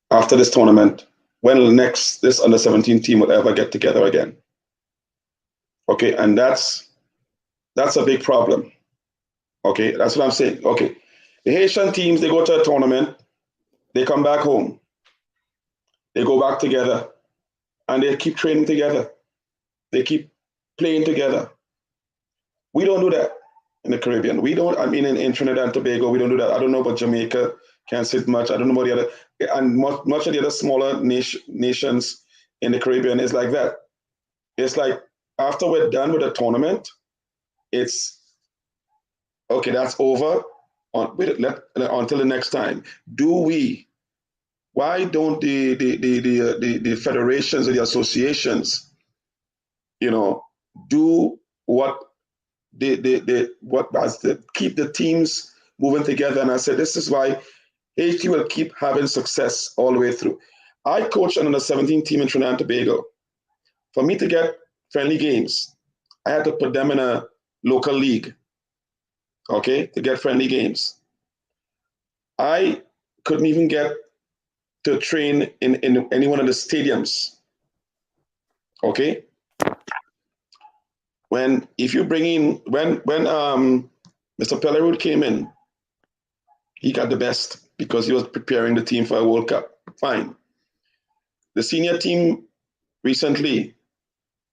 after this tournament when this under 17 team will ever get together again. Okay, and that's a big problem. Okay, that's what I'm saying. Okay, the Haitian teams, they go to a tournament, they come back home, they go back together, and they keep training together. They keep playing together. We don't do that in the Caribbean. We don't, I mean, in Trinidad and Tobago, we don't do that. I don't know about Jamaica, can't say much. I don't know about the other, and much of the other smaller nations in the Caribbean is like that. It's like, after we're done with the tournament, it's, okay, that's over. Until the next time. Why don't the federations or the associations, do what keep the teams moving together? And I said, this is why Haiti will keep having success all the way through. I coached an under-17 team in Trinidad and Tobago. For me to get friendly games, I had to put them in a local league, okay, to get friendly games. I couldn't even get to train in any one of the stadiums, okay? When Mr. Pellerud came in, he got the best because he was preparing the team for a World Cup. Fine. The senior team recently,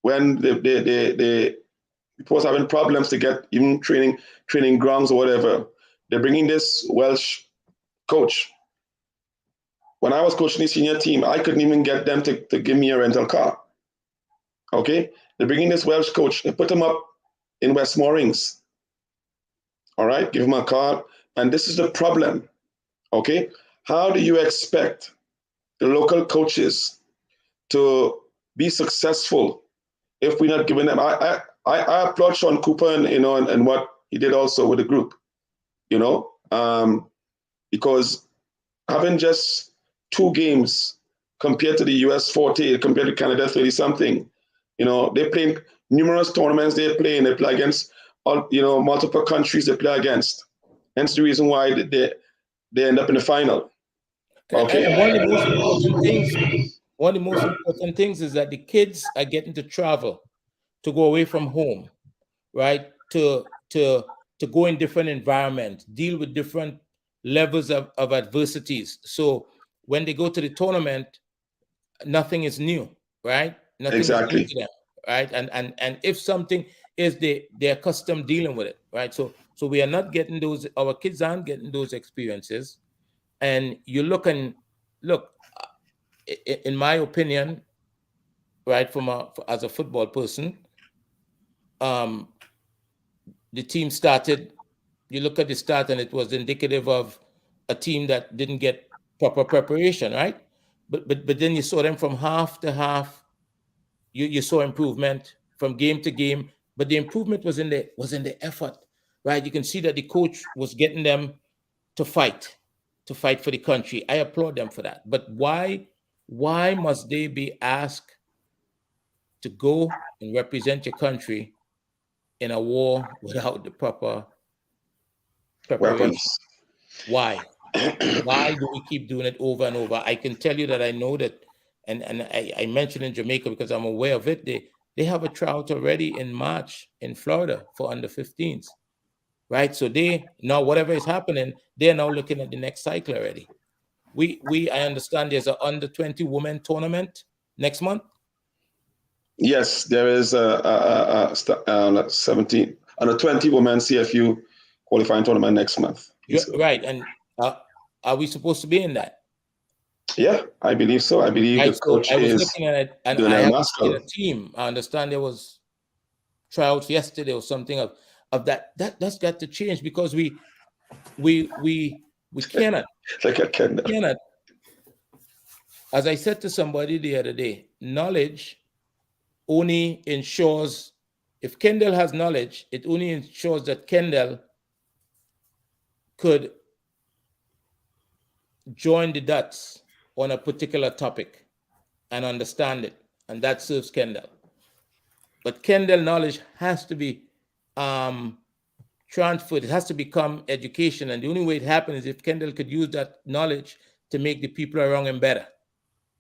when they was having problems to get even training grounds or whatever, they're bringing this Welsh coach. When I was coaching the senior team, I couldn't even get them to give me a rental car. Okay? They're bringing this Welsh coach. They put him up in West Moorings. All right? Give him a car. And this is the problem. Okay? How do you expect the local coaches to be successful if we're not giving them? I applaud Sean Cooper and what he did also with the group, because having just 2 games compared to the US 40, compared to Canada 30 something, they play numerous tournaments. They play against multiple countries they play against. Hence the reason why they end up in the final. Okay.
And one of the most important things is that the kids are getting to travel, to go away from home, right? To go in different environments, deal with different levels of adversities. So when they go to the tournament, nothing is new, right? Nothing
Exactly.
is new to them, right? And if something is, they're accustomed dealing with it, right? So we are not getting those. Our kids aren't getting those experiences. And you look, in my opinion, right, as a football person, the team started. You look at the start, and it was indicative of a team that didn't get proper preparation, right? But then you saw them from half to half. You saw improvement from game to game, but the improvement was in the effort, right? You can see that the coach was getting them to fight for the country. I applaud them for that. But why must they be asked to go and represent your country in a war without the proper preparation?
Weapons.
Why? Why do we keep doing it over and over? I can tell you that I know that, and I mentioned in Jamaica because I'm aware of it. They have a tryout already in March in Florida for under 15s, right? So they now, whatever is happening, they're now looking at the next cycle already. I understand there's an under 20 women tournament next month.
Yes, there is a 17 under 20 women CFU qualifying tournament next month.
Right, and are we supposed to be in that?
Yeah, I believe so. I believe the coach
I was
is
looking at it, and I haven't seen a team. I understand there was tryouts yesterday or something of that. That's got to change, because we cannot. Cannot. As I said to somebody the other day, knowledge only ensures, if Kendall has knowledge, it only ensures that Kendall could join the dots on a particular topic and understand it, and that serves Kendall. But Kendall knowledge has to be transferred. It has to become education, and the only way it happens is if Kendall could use that knowledge to make the people around him better.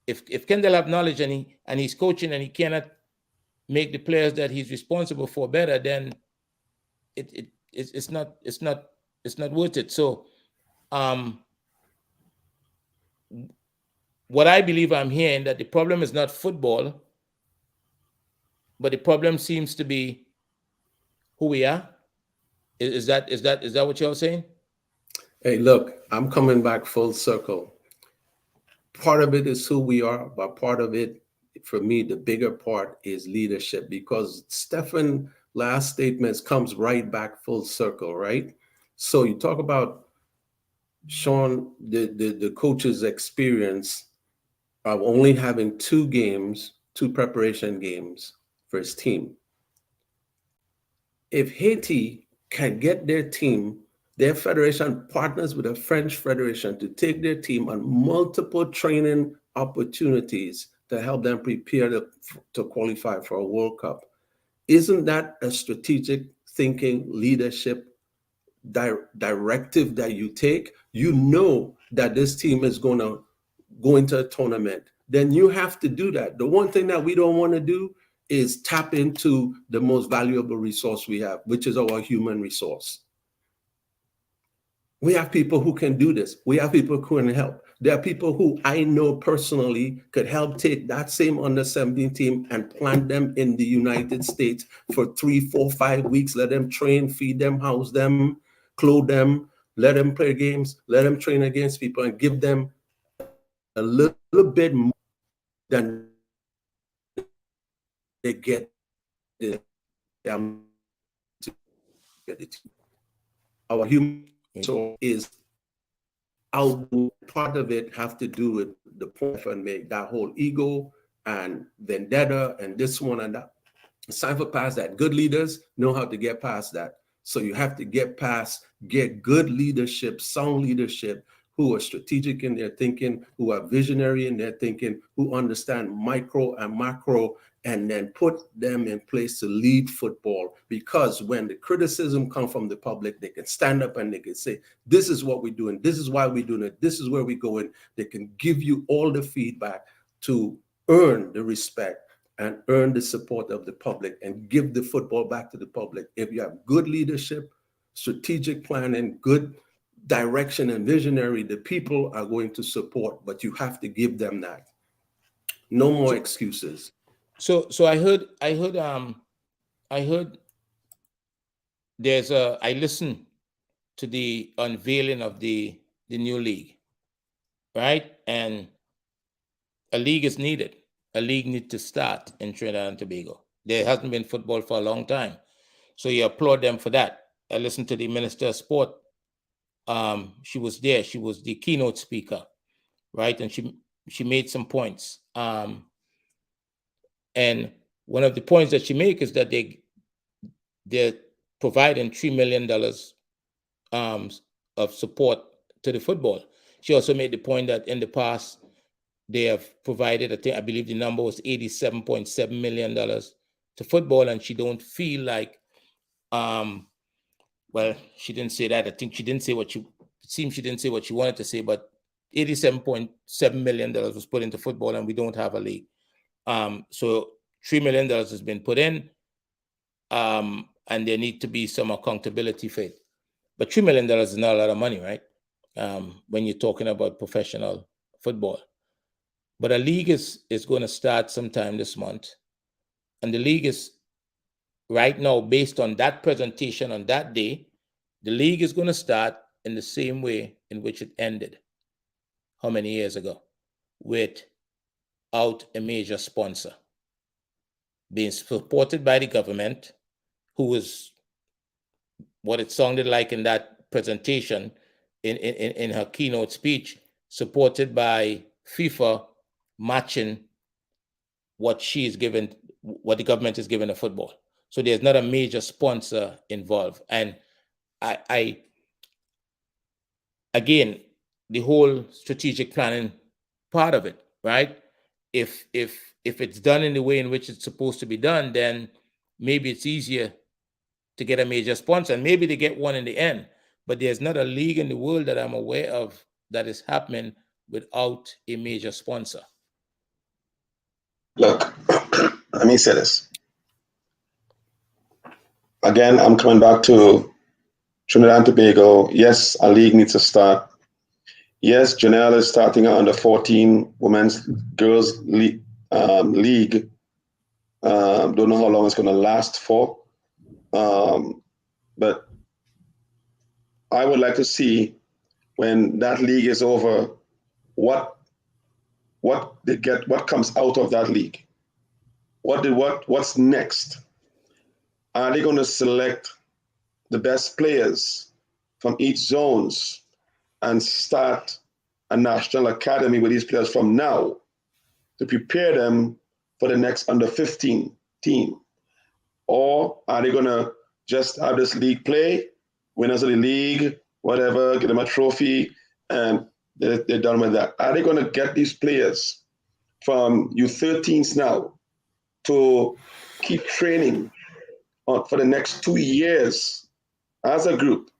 If Kendall have knowledge and he's coaching and he cannot make the players that he's responsible for better, then it's not worth it. So what I believe I'm hearing, that the problem is not football, but the problem seems to be who we are. Is that what you're saying?
Hey, look, I'm coming back full circle. Part of it is who we are, but part of it, for me, the bigger part is leadership, because Stephan last statements comes right back full circle, right? So you talk about Sean, the coach's experience of only having 2 preparation games for his team. If Haiti can get their team, their federation partners with the French Federation to take their team on multiple training opportunities to help them prepare to qualify for a World Cup. Isn't that a strategic thinking, leadership directive that you take? You know that this team is going to go into a tournament. Then you have to do that. The one thing that we don't want to do is tap into the most valuable resource we have, which is our human resource. We have people who can do this. We have people who can help. There are people who I know personally could help take that same under 17 team and plant them in the United States for 3, 4, 5 weeks. Let them train, feed them, house them, clothe them, let them play games, let them train against people, and give them a little bit more than they get. Our human soul is out. Part of it have to do with the point and make that whole ego and vendetta and this one and that. It's time for past that. Good leaders know how to get past that. So you have to get good leadership, sound leadership, who are strategic in their thinking, who are visionary in their thinking, who understand micro and macro, and then put them in place to lead football. Because when the criticism comes from the public, they can stand up and they can say, this is what we're doing, this is why we're doing it, this is where we're going. They can give you all the feedback to earn the respect and earn the support of the public and give the football back to the public. If you have good leadership, strategic planning, good direction and visionary, the people are going to support, but you have to give them that. No more excuses.
So I heard I listened to the unveiling of the new league, right? And a league is needed. A league needs to start in Trinidad and Tobago. There hasn't been football for a long time. So you applaud them for that. I listened to the Minister of Sport. She was there. She was the keynote speaker, right? And she made some points. And one of the points that she made is that they're providing $3 million of support to the football. She also made the point that in the past, they have provided, I believe the number was $87.7 million to football, and she don't feel like, well, she didn't say that. I think she didn't say it seems she didn't say what she wanted to say, but $87.7 million was put into football, and we don't have a league. So $3 million has been put in, and there need to be some accountability for it. But $3 million is not a lot of money, right? When you're talking about professional football. But a league is going to start sometime this month. And the league is right now, based on that presentation on that day, the league is going to start in the same way in which it ended. How many years ago? Without a major sponsor. Being supported by the government, who was what it sounded like in that presentation in her keynote speech, supported by FIFA matching what she is given, what the government is giving to football. So there's not a major sponsor involved. And I again, the whole strategic planning part of it, right? If it's done in the way in which it's supposed to be done, then maybe it's easier to get a major sponsor, and maybe they get one in the end. But there's not a league in the world that I'm aware of that is happening without a major sponsor.
Look, let me say this. Again, I'm coming back to Trinidad and Tobago. Yes, a league needs to start. Yes, Janelle is starting an under 14 women's girls league. Don't know how long it's going to last for. But I would like to see when that league is over, what they get, what comes out of that league. What's next? Are they going to select the best players from each zones and start a national academy with these players from now to prepare them for the next under 15 team? Or are they going to just have this league play, winners of the league, whatever, get them a trophy, and they're done with that? Are they going to get these players from U13s now to keep training for the next 2 years as a group,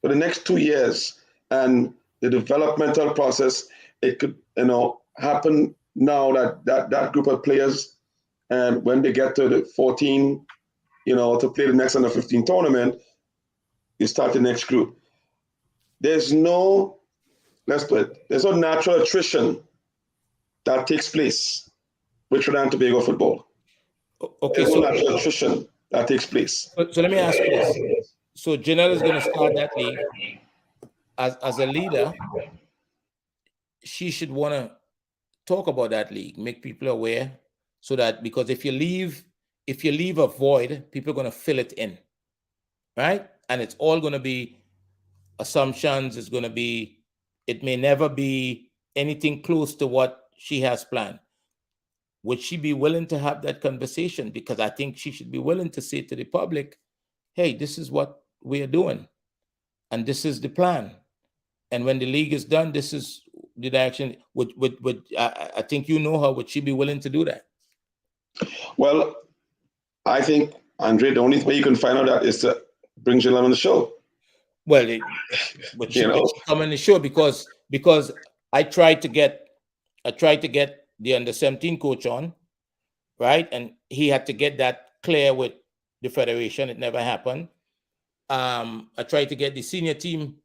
for the next 2 years? And the developmental process, it could, happen now that group of players, and when they get to the 14, to play the next under 15 tournament, you start the next group. There's no let's put it, there's no natural attrition that takes place with Trinidad and Tobago football.
Okay,
There's no
so
natural attrition that takes place.
so let me ask you this. So Janelle is going to start that league as a leader. She should want to talk about that league, make people aware, so that because if you leave a void, people are going to fill it in, right? And it's all going to be assumptions. It's going to be, it may never be anything close to what she has planned. Would she be willing to have that conversation? Because I think she should be willing to say to the public, hey, this is what we are doing, and this is the plan. And when the league is done, this is the direction. I think you know her. Would she be willing to do that?
Well, I think, Andre, the only way you can find out that is to bring Janelle on the show.
Well, would she come on the show? Because I tried to get the under-17 coach on, right? And he had to get that clear with the federation. It never happened. I tried to get the senior team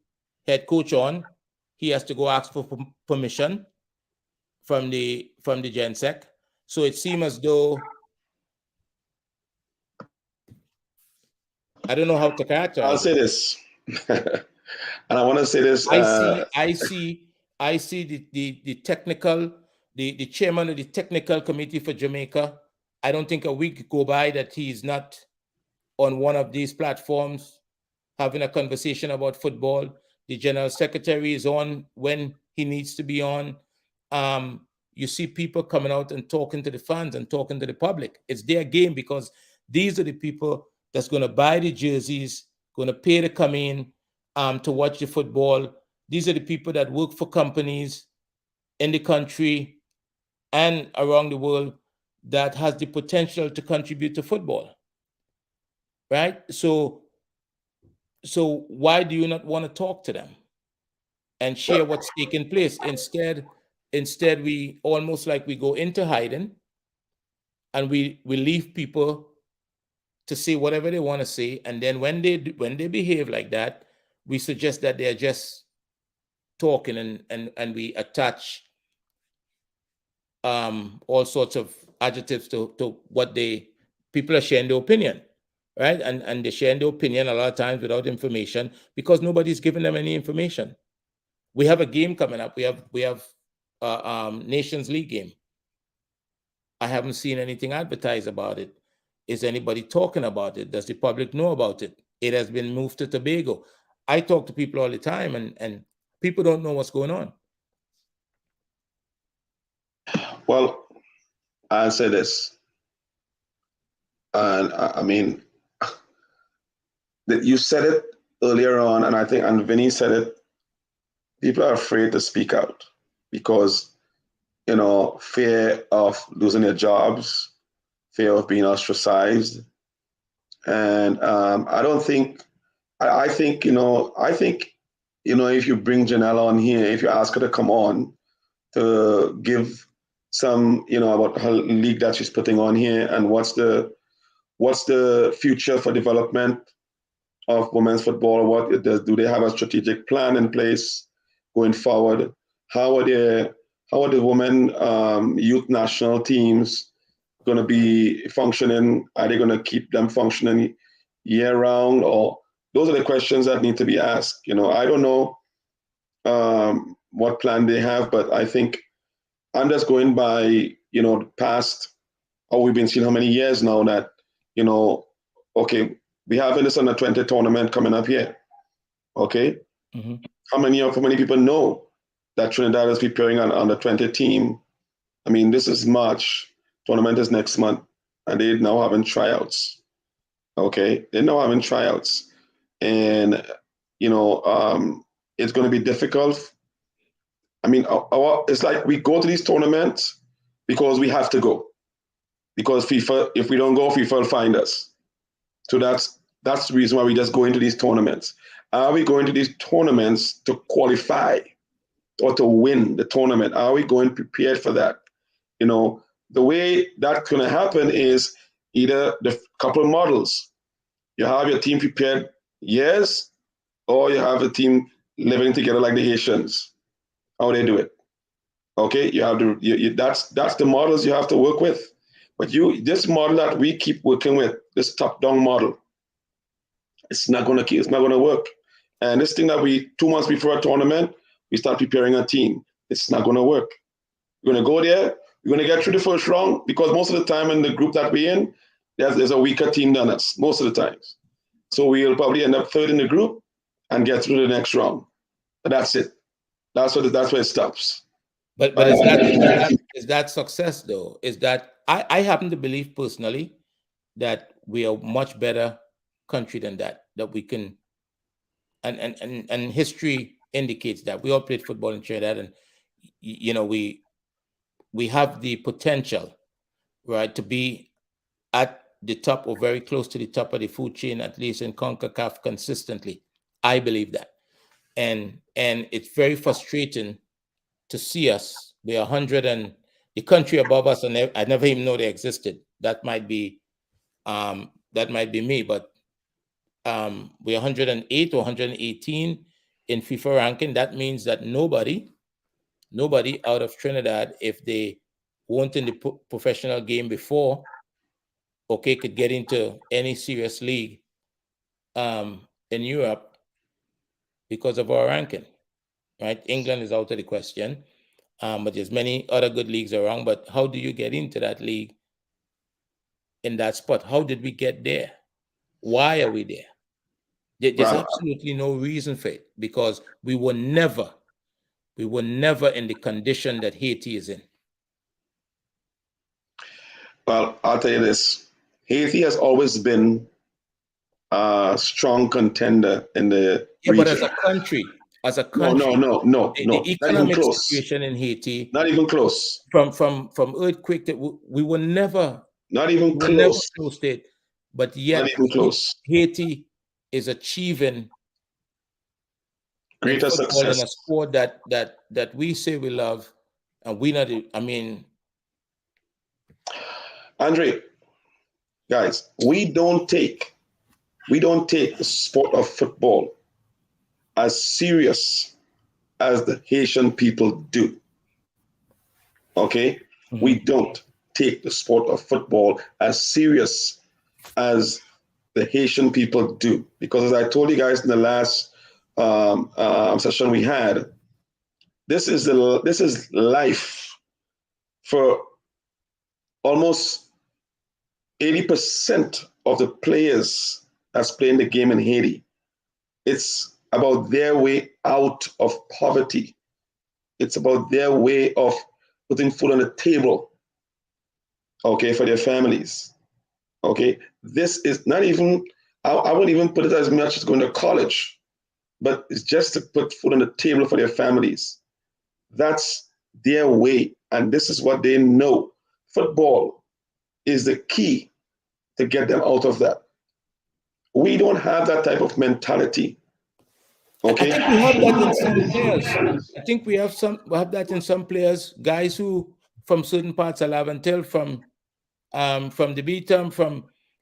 head coach on. He has to go ask for permission from the GenSec. So it seems as though, I don't know how to characterize.
I'll say this, and I want to say this.
I see the technical, the chairman of the technical committee for Jamaica. I don't think a week go by that he's not on one of these platforms having a conversation about football. The general secretary is on when he needs to be on. You see people coming out and talking to the fans and talking to the public. It's their game, because these are the people that's going to buy the jerseys, going to pay to come in to watch the football. These are the people that work for companies in the country and around the world that has the potential to contribute to football, right? So why do you not want to talk to them and share what's taking place? Instead, we almost like we go into hiding, and we leave people to say whatever they want to say, and then when they behave like that, we suggest that they're just talking, and we attach all sorts of adjectives to what people are sharing their opinion, right? And they're sharing their opinion a lot of times without information, because nobody's giving them any information. We have a game coming up. We have Nations League game. I haven't seen anything advertised about it. Is anybody talking about it? Does the public know about it? It has been moved to Tobago. I talk to people all the time, and people don't know what's going on.
Well, I'll say this, and I mean, that you said it earlier on, and I think, and Vinny said it. People are afraid to speak out because, fear of losing their jobs, fear of being ostracized, and I don't think. I think if you bring Janelle on here, if you ask her to come on to give some, about her league that she's putting on here, and what's the future for development of women's football? What it does? Do they have a strategic plan in place going forward? How are the women youth national teams going to be functioning? Are they going to keep them functioning year round? Or those are the questions that need to be asked. I don't know what plan they have, but I think I'm just going by, the past, we've been seeing how many years now that, okay, we have this under 20 tournament coming up here. Okay.
Mm-hmm.
How many people know that Trinidad is preparing an under 20 team? I mean, this is March, tournament is next month, and they're now having tryouts. Okay. They're now having tryouts. And, it's going to be difficult. I mean, it's like we go to these tournaments because we have to go. Because FIFA, if we don't go, FIFA will find us. So that's the reason why we just go into these tournaments. Are we going to these tournaments to qualify or to win the tournament? Are we going prepared for that? The way that's going to happen is either the couple models. You have your team prepared years, or you have a team living together like the Haitians. how they do it. Okay, you have to. That's the models you have to work with. But this model that we keep working with, this top-down model, it's not gonna work. And this thing that we 2 months before a tournament, we start preparing a team. It's not gonna work. We're gonna go there. We're gonna get through the first round because most of the time in the group that we're in, there's a weaker team than us most of the times. So we'll probably end up third in the group and get through the next round. But that's it. That's where it stops.
But is that success though? Is that I happen to believe personally that we are a much better country than that we can, and history indicates that we all played football in Trinidad, and we have the potential, right, to be at the top or very close to the top of the food chain, at least in CONCACAF consistently. I believe that, and it's very frustrating to see us. We're 100 and the country above us, and I never even know they existed. That might be me, but we're 108 or 118 in FIFA ranking. That means that nobody out of Trinidad, if they weren't in the professional game before, could get into any serious league in Europe because of our ranking, right? England is out of the question, but there's many other good leagues around. But how do you get into that league in that spot? How did we get there? Why are we there? There's absolutely no reason for it, because we were never in the condition that Haiti is in.
Well, I'll tell you this. Haiti has always been a strong contender in the region.
But as a country,
no.
The economic situation in Haiti,
not even close.
From earthquake, that we were never
not even close.
Never state, but yet
not even close.
Haiti is achieving
greater success
in a sport that we say we love, and we not. I mean,
Andre, guys, we don't take the sport of football as serious as the Haitian people do. Okay? Mm-hmm. We don't take the sport of football as serious as the Haitian people do. Because as I told you guys in the last session we had, this is life for almost 80% of the players that's playing the game in Haiti. It's about their way out of poverty. It's about their way of putting food on the table, okay, for their families. Okay, this is not even, I wouldn't even put it as much as going to college, but it's just to put food on the table for their families. That's their way, and this is what they know. Football is the key to get them out of that. We don't have that type of mentality. Okay,
I think we have that in some players. I think we have that in some players, guys who from certain parts of Laventel, from the B-term,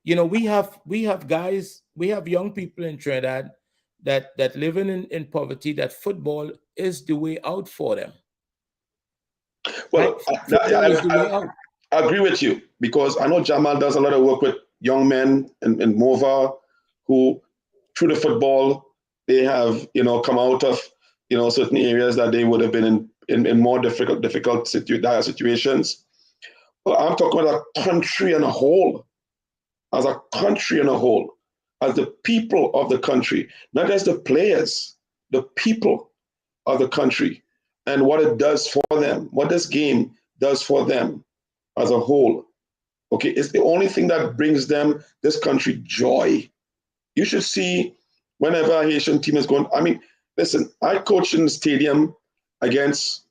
we have guys, we have young people in Trinidad that living in poverty, that football is the way out for them.
Well, I agree with you, because I know Jamal does a lot of work with young men in Mova who, through the football, they have, come out of, certain areas that they would have been in more difficult situations. But I'm talking about a country in a whole, as a country in a whole, as the people of the country, not just the players, the people of the country, and what it does for them, what this game does for them as a whole. Okay, it's the only thing that brings them, this country, joy. You should see whenever a Haitian team is going. I mean, listen, I coached in the stadium against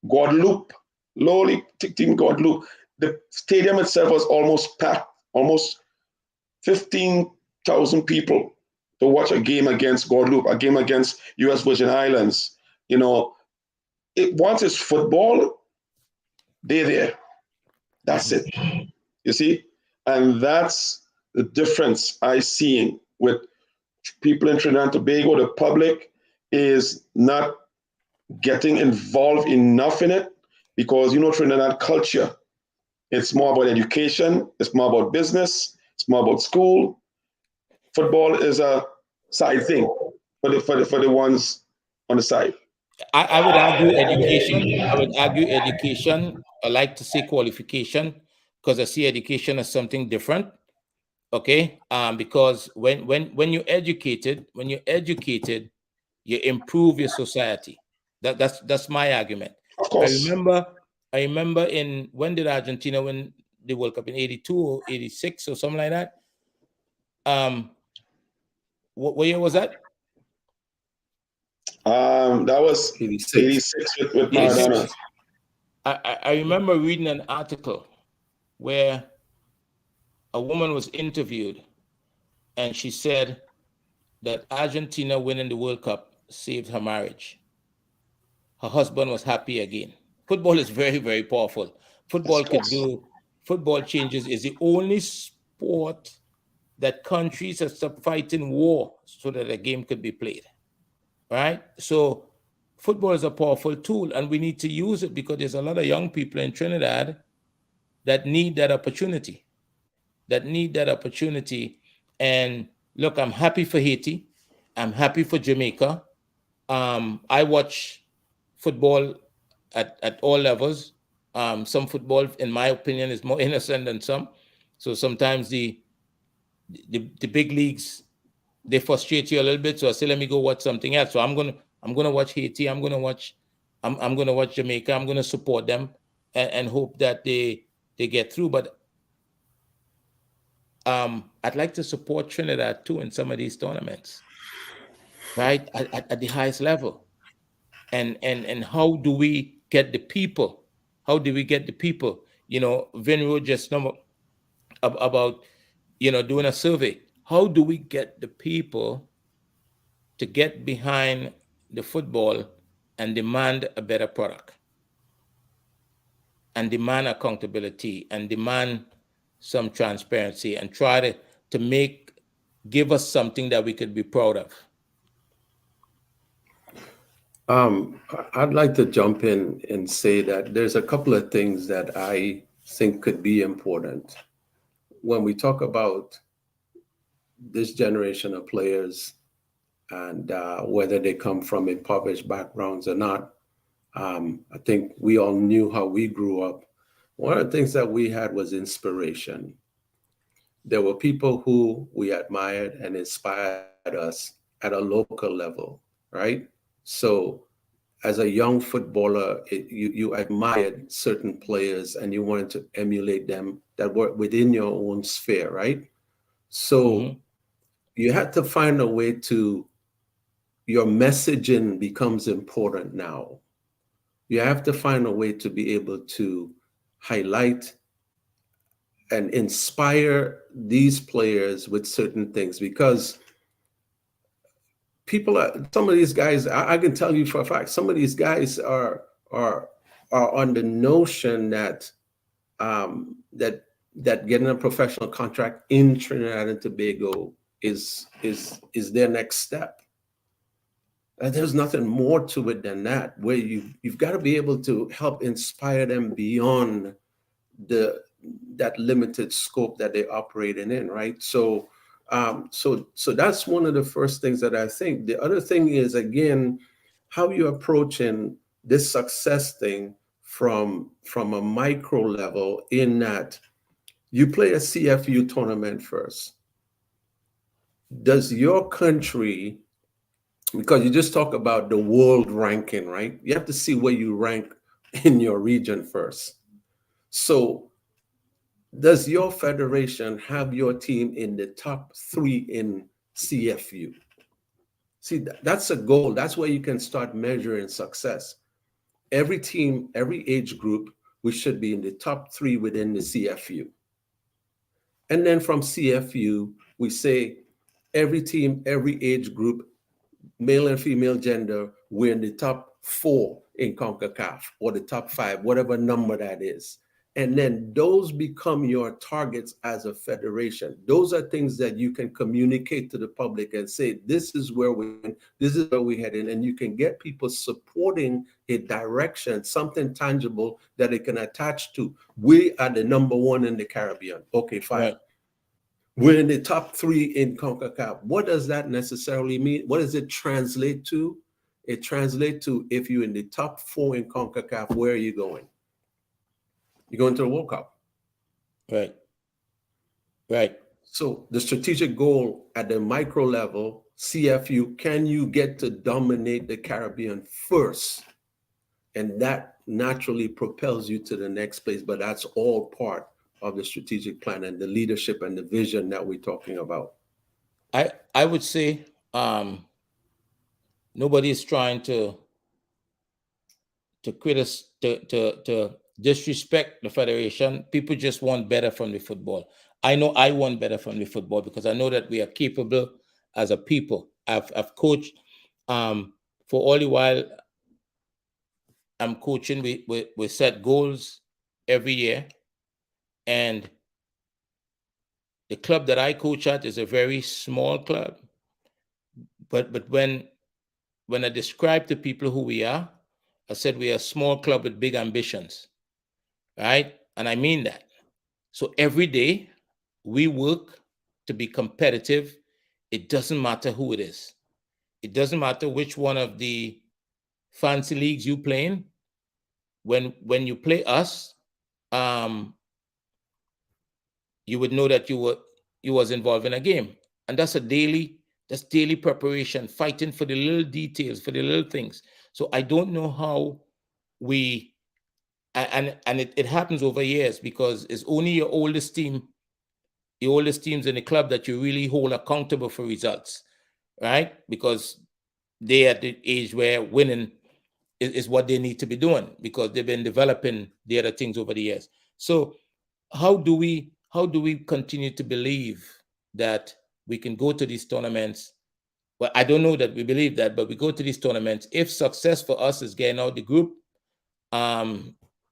Guadeloupe, lowly team Guadeloupe. The stadium itself was almost packed, almost 15,000 people to watch a game against Guadeloupe, a game against U.S. Virgin Islands. Once it's football, they're there. That's it. You see? And that's the difference I see with people in Trinidad and Tobago. The public is not getting involved enough in it, because Trinidad culture, it's more about education, it's more about business, it's more about school. Football is a side thing for the ones on the side.
I would argue education. I would argue education. I like to say qualification because I see education as something different. Okay, because when you're educated, you improve your society. That's my argument.
Of
I
course.
remember I remember in when did Argentina win the World Cup in 82 or 86 or something like that? What year was that?
That was
86.
86 with
86.
Maradona.
I remember reading an article where a woman was interviewed and she said that Argentina winning the World Cup saved her marriage. Her husband was happy again. Football is very, very powerful. Football changes is the only sport that countries have stopped fighting war so that a game could be played. Right? So football is a powerful tool and we need to use it because there's a lot of young people in Trinidad that need that opportunity. And look, I'm happy for Haiti. I'm happy for Jamaica. I watch football at all levels. Some football, in my opinion, is more innocent than some. So sometimes the big leagues, they frustrate you a little bit. So I say, let me go watch something else. So I'm gonna watch Haiti. I'm gonna watch Jamaica. I'm gonna support them and hope that they get through. But I'd like to support Trinidad too in some of these tournaments, right? At the highest level. And how do we get the people? Vinro just know about doing a survey. How do we get the people to get behind the football and demand a better product and demand accountability and demand some transparency and try to give us something that we could be proud of?
I'd like to jump in and say that there's a couple of things that I think could be important. When we talk about this generation of players and whether they come from impoverished backgrounds or not, I think we all knew how we grew up. One of the things that we had was inspiration. There were people who we admired and inspired us at a local level, right? So as a young footballer, you admired certain players and you wanted to emulate them that were within your own sphere, right? So you had to find a way your messaging becomes important now. You have to find a way to be able to highlight and inspire these players with certain things, because some of these guys, I can tell you for a fact, some of these guys are on the notion that that getting a professional contract in Trinidad and Tobago is their next step. And there's nothing more to it than that, where you've got to be able to help inspire them beyond that limited scope that they're operating in, right? So that's one of the first things that I think. The other thing is, again, how you're approaching this success thing from a micro level, in that you play a CFU tournament first. Does your country, because you just talk about the world ranking, right? You have to see where you rank in your region first. So does your federation have your team in the top 3 in CFU? See, that's a goal. That's where you can start measuring success. Every team, every age group, we should be in the top 3 within the CFU. And then from CFU, we say every team, every age group, male and female gender, we're in the top 4 in CONCACAF, or the top 5, whatever number that is. And then those become your targets as a federation. Those are things that you can communicate to the public and say, this is where we're heading. And you can get people supporting a direction, something tangible that they can attach to. We are the number one in the Caribbean. Okay, fine.
Right.
We're in the top 3 in CONCACAF. What does that necessarily mean? What does it translate to? It translates to, if you're in the top 4 in CONCACAF, where are you going? You're going to the World Cup.
Right. Right.
So the strategic goal at the micro level, CFU, can you get to dominate the Caribbean first? And that naturally propels you to the next place. But that's all part of the strategic plan and the leadership and the vision that we're talking about.
I would say nobody is trying to disrespect the federation. People just want better from the football. I know I want better from the football because I know that we are capable as a people. I've coached for all the while I'm coaching. We set goals every year, and the club that I coach at is a very small club. But when I describe to people who we are, I said we are a small club with big ambitions, right? And I mean that. So every day we work to be competitive. It doesn't matter who it is. It doesn't matter which one of the fancy leagues you play in. When you play us, you would know that you was involved in a game. And that's daily preparation, fighting for the little details, for the little things. So I don't know how it happens over years because it's only your oldest teams in the club that you really hold accountable for results, right? Because they're at the age where winning is what they need to be doing because they've been developing the other things over the years. So how do we continue to believe that we can go to these tournaments? Well, I don't know that we believe that, but we go to these tournaments. If success for us is getting out the group,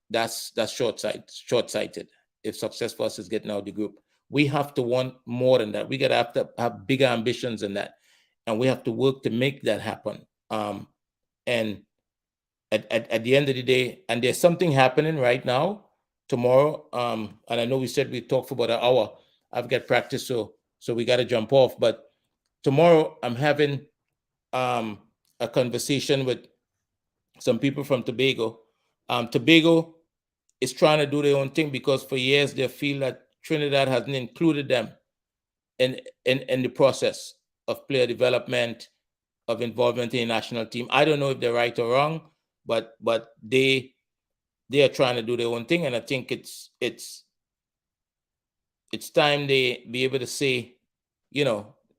that's short-sighted. If success for us is getting out the group, we have to want more than that. We gotta have to have bigger ambitions than that, and we have to work to make that happen. And at the end of the day, and there's something happening right now. Tomorrow, and I know we said we'd talk for about an hour. I've got practice, so we got to jump off. But tomorrow, I'm having a conversation with some people from Tobago. Tobago is trying to do their own thing because for years they feel that Trinidad hasn't included them in the process of player development, of involvement in the national team. I don't know if they're right or wrong, but they are trying to do their own thing, and I think it's time they be able to say,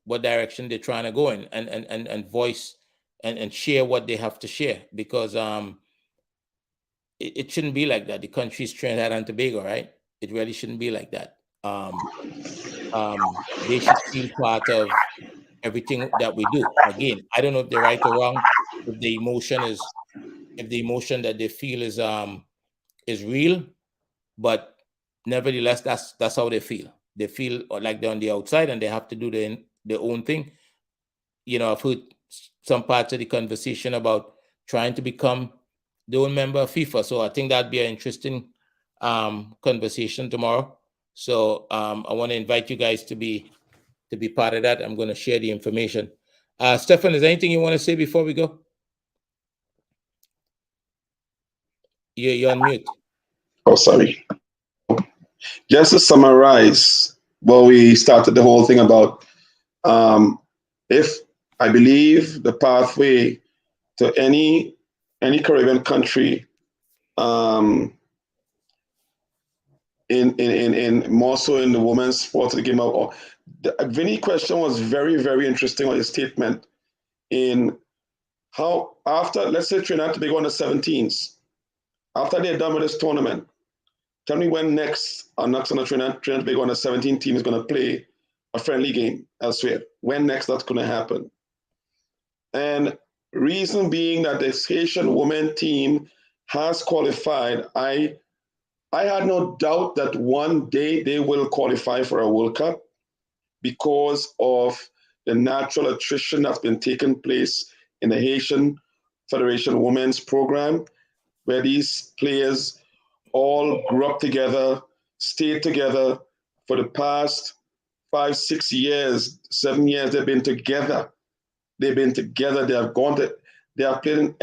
what direction they're trying to go in, and voice and share what they have to share, because it shouldn't be like that. The country's Trinidad and Tobago, right? It really shouldn't be like that. They should feel part of everything that we do. Again, I don't know if they're right or wrong. If the emotion that they feel is real, but nevertheless, that's how they feel. They feel like they're on the outside and they have to do their own thing. I've heard some parts of the conversation about trying to become their own member of FIFA. So I think that'd be an interesting conversation tomorrow. So I want to invite you guys to be part of that. I'm going to share the information. Stephan, is there anything you want to say before we go? You're on mute.
Oh, sorry. Just to summarize, we started the whole thing about if I believe the pathway to any Caribbean country in more so in the women's sport, the game of Vinny's question was very, very interesting on his statement in how after, let's say Trinidad and Tobago on the 17s, after they're done with this tournament, tell me when next on the Trinidad and Tobago on the 17 team is going to play a friendly game elsewhere. When next that's going to happen? And reason being that the Haitian women team has qualified, I I had no doubt that one day they will qualify for a World Cup because of the natural attrition that's been taking place in the Haitian Federation Women's Program, where these players all grew up together, stayed together for the past 5, 6 years, 7 years. They've been together. They have gone to, they have played in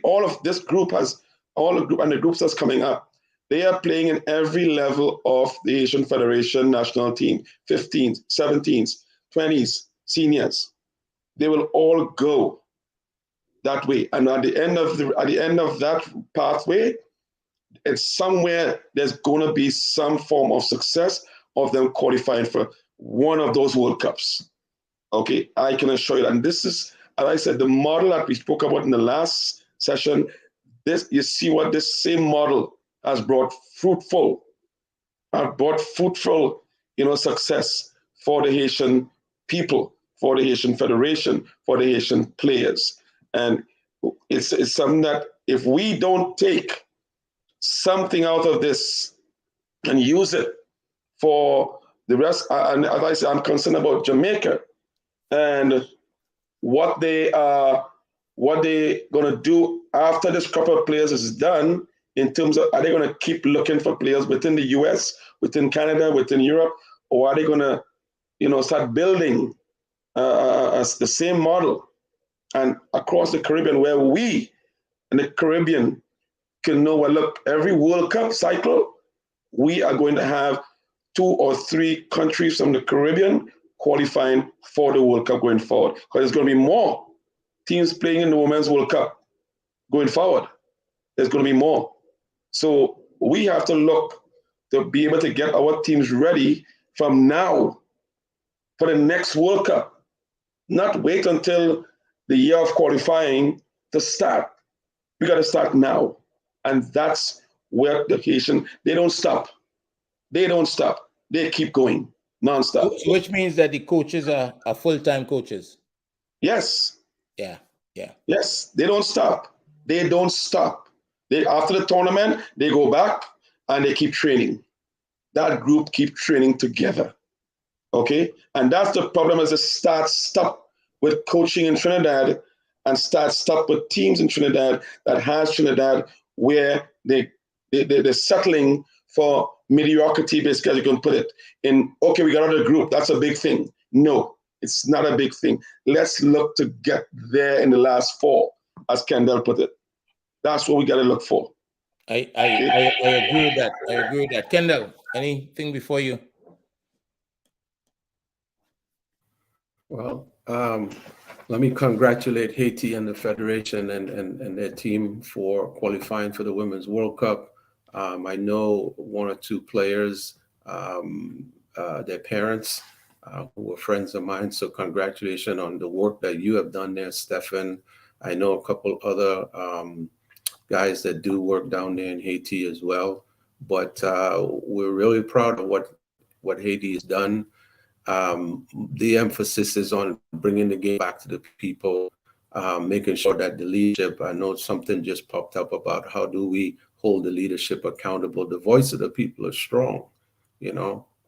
all of this group has, all the group and the groups that's coming up. They are playing in every level of the Asian Federation national team, 15s, 17s, 20s, seniors. They will all go that way. And at the end of that pathway, it's somewhere there's going to be some form of success of them qualifying for one of those World Cups. Okay, I can assure you that. And this is, as I said, the model that we spoke about in the last session. This, you see what this same model has brought fruitful, success for the Haitian people, for the Haitian Federation, for the Haitian players. And it's something that if we don't take something out of this and use it for the rest, and as I said, I'm concerned about Jamaica and what they're going to do after this crop of players is done, in terms of, are they going to keep looking for players within the US, within Canada, within Europe, or are they going to, start building the same model and across the Caribbean, where we in the Caribbean can know, well, look, every World Cup cycle, we are going to have 2 or 3 countries from the Caribbean qualifying for the World Cup going forward, because there's going to be more teams playing in the Women's World Cup going forward. There's going to be more. So we have to look to be able to get our teams ready from now for the next World Cup, not wait until the year of qualifying to start. We got to start now. And that's where the Haitian, they don't stop. They don't stop. They keep going nonstop.
Which means that the coaches are full-time coaches.
Yes.
Yeah.
Yes, they don't stop. They don't stop. After the tournament, they go back and they keep training. That group keep training together. Okay? And that's the problem, is a start-stop with coaching in Trinidad and start-stop with teams in Trinidad that has Trinidad where they're settling for mediocrity, basically, as you can put it. Okay, we got another group. That's a big thing. No, it's not a big thing. Let's look to get there in the last 4, as Kendall put it. That's what we got to look for.
I agree with that. I agree with that. Kendall, anything before you?
Well, let me congratulate Haiti and the Federation and their team for qualifying for the Women's World Cup. I know 1 or 2 players, their parents, who were friends of mine. So congratulations on the work that you have done there, Stephan. I know a couple other guys that do work down there in Haiti as well. But we're really proud of what Haiti has done. The emphasis is on bringing the game back to the people, making sure that the leadership, I know something just popped up about how do we hold the leadership accountable. The voice of the people is strong,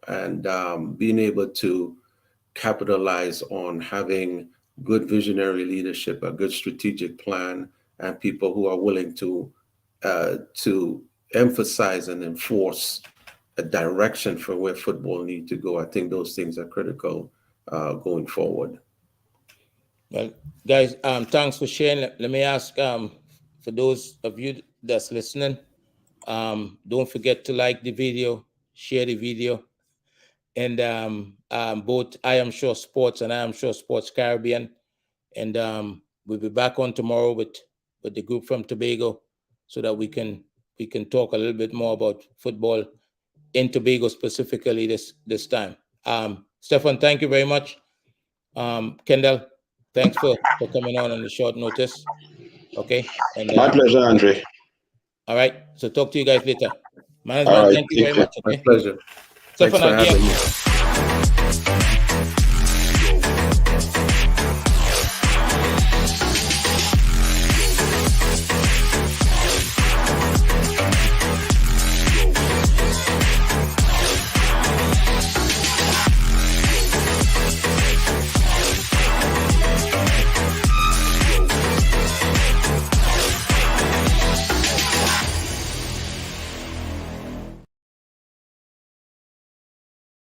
and being able to capitalize on having good visionary leadership, a good strategic plan, and people who are willing to emphasize and enforce a direction for where football needs to go. I think those things are critical going forward.
Well, guys, thanks for sharing. Let me ask, for those of you that's listening, don't forget to like the video, share the video, and both I Am Sure Sports and I Am Sure Sports Caribbean, and we'll be back on tomorrow with the group from Tobago, so that we can talk a little bit more about football in Tobago specifically this time. Stephan, thank you very much. Kendall, thanks for coming on the short notice. Okay. And,
my pleasure, Andre.
All right. So talk to you guys later. Management, right, thank you very much. Okay?
My pleasure.
Stephan,
thanks for having me.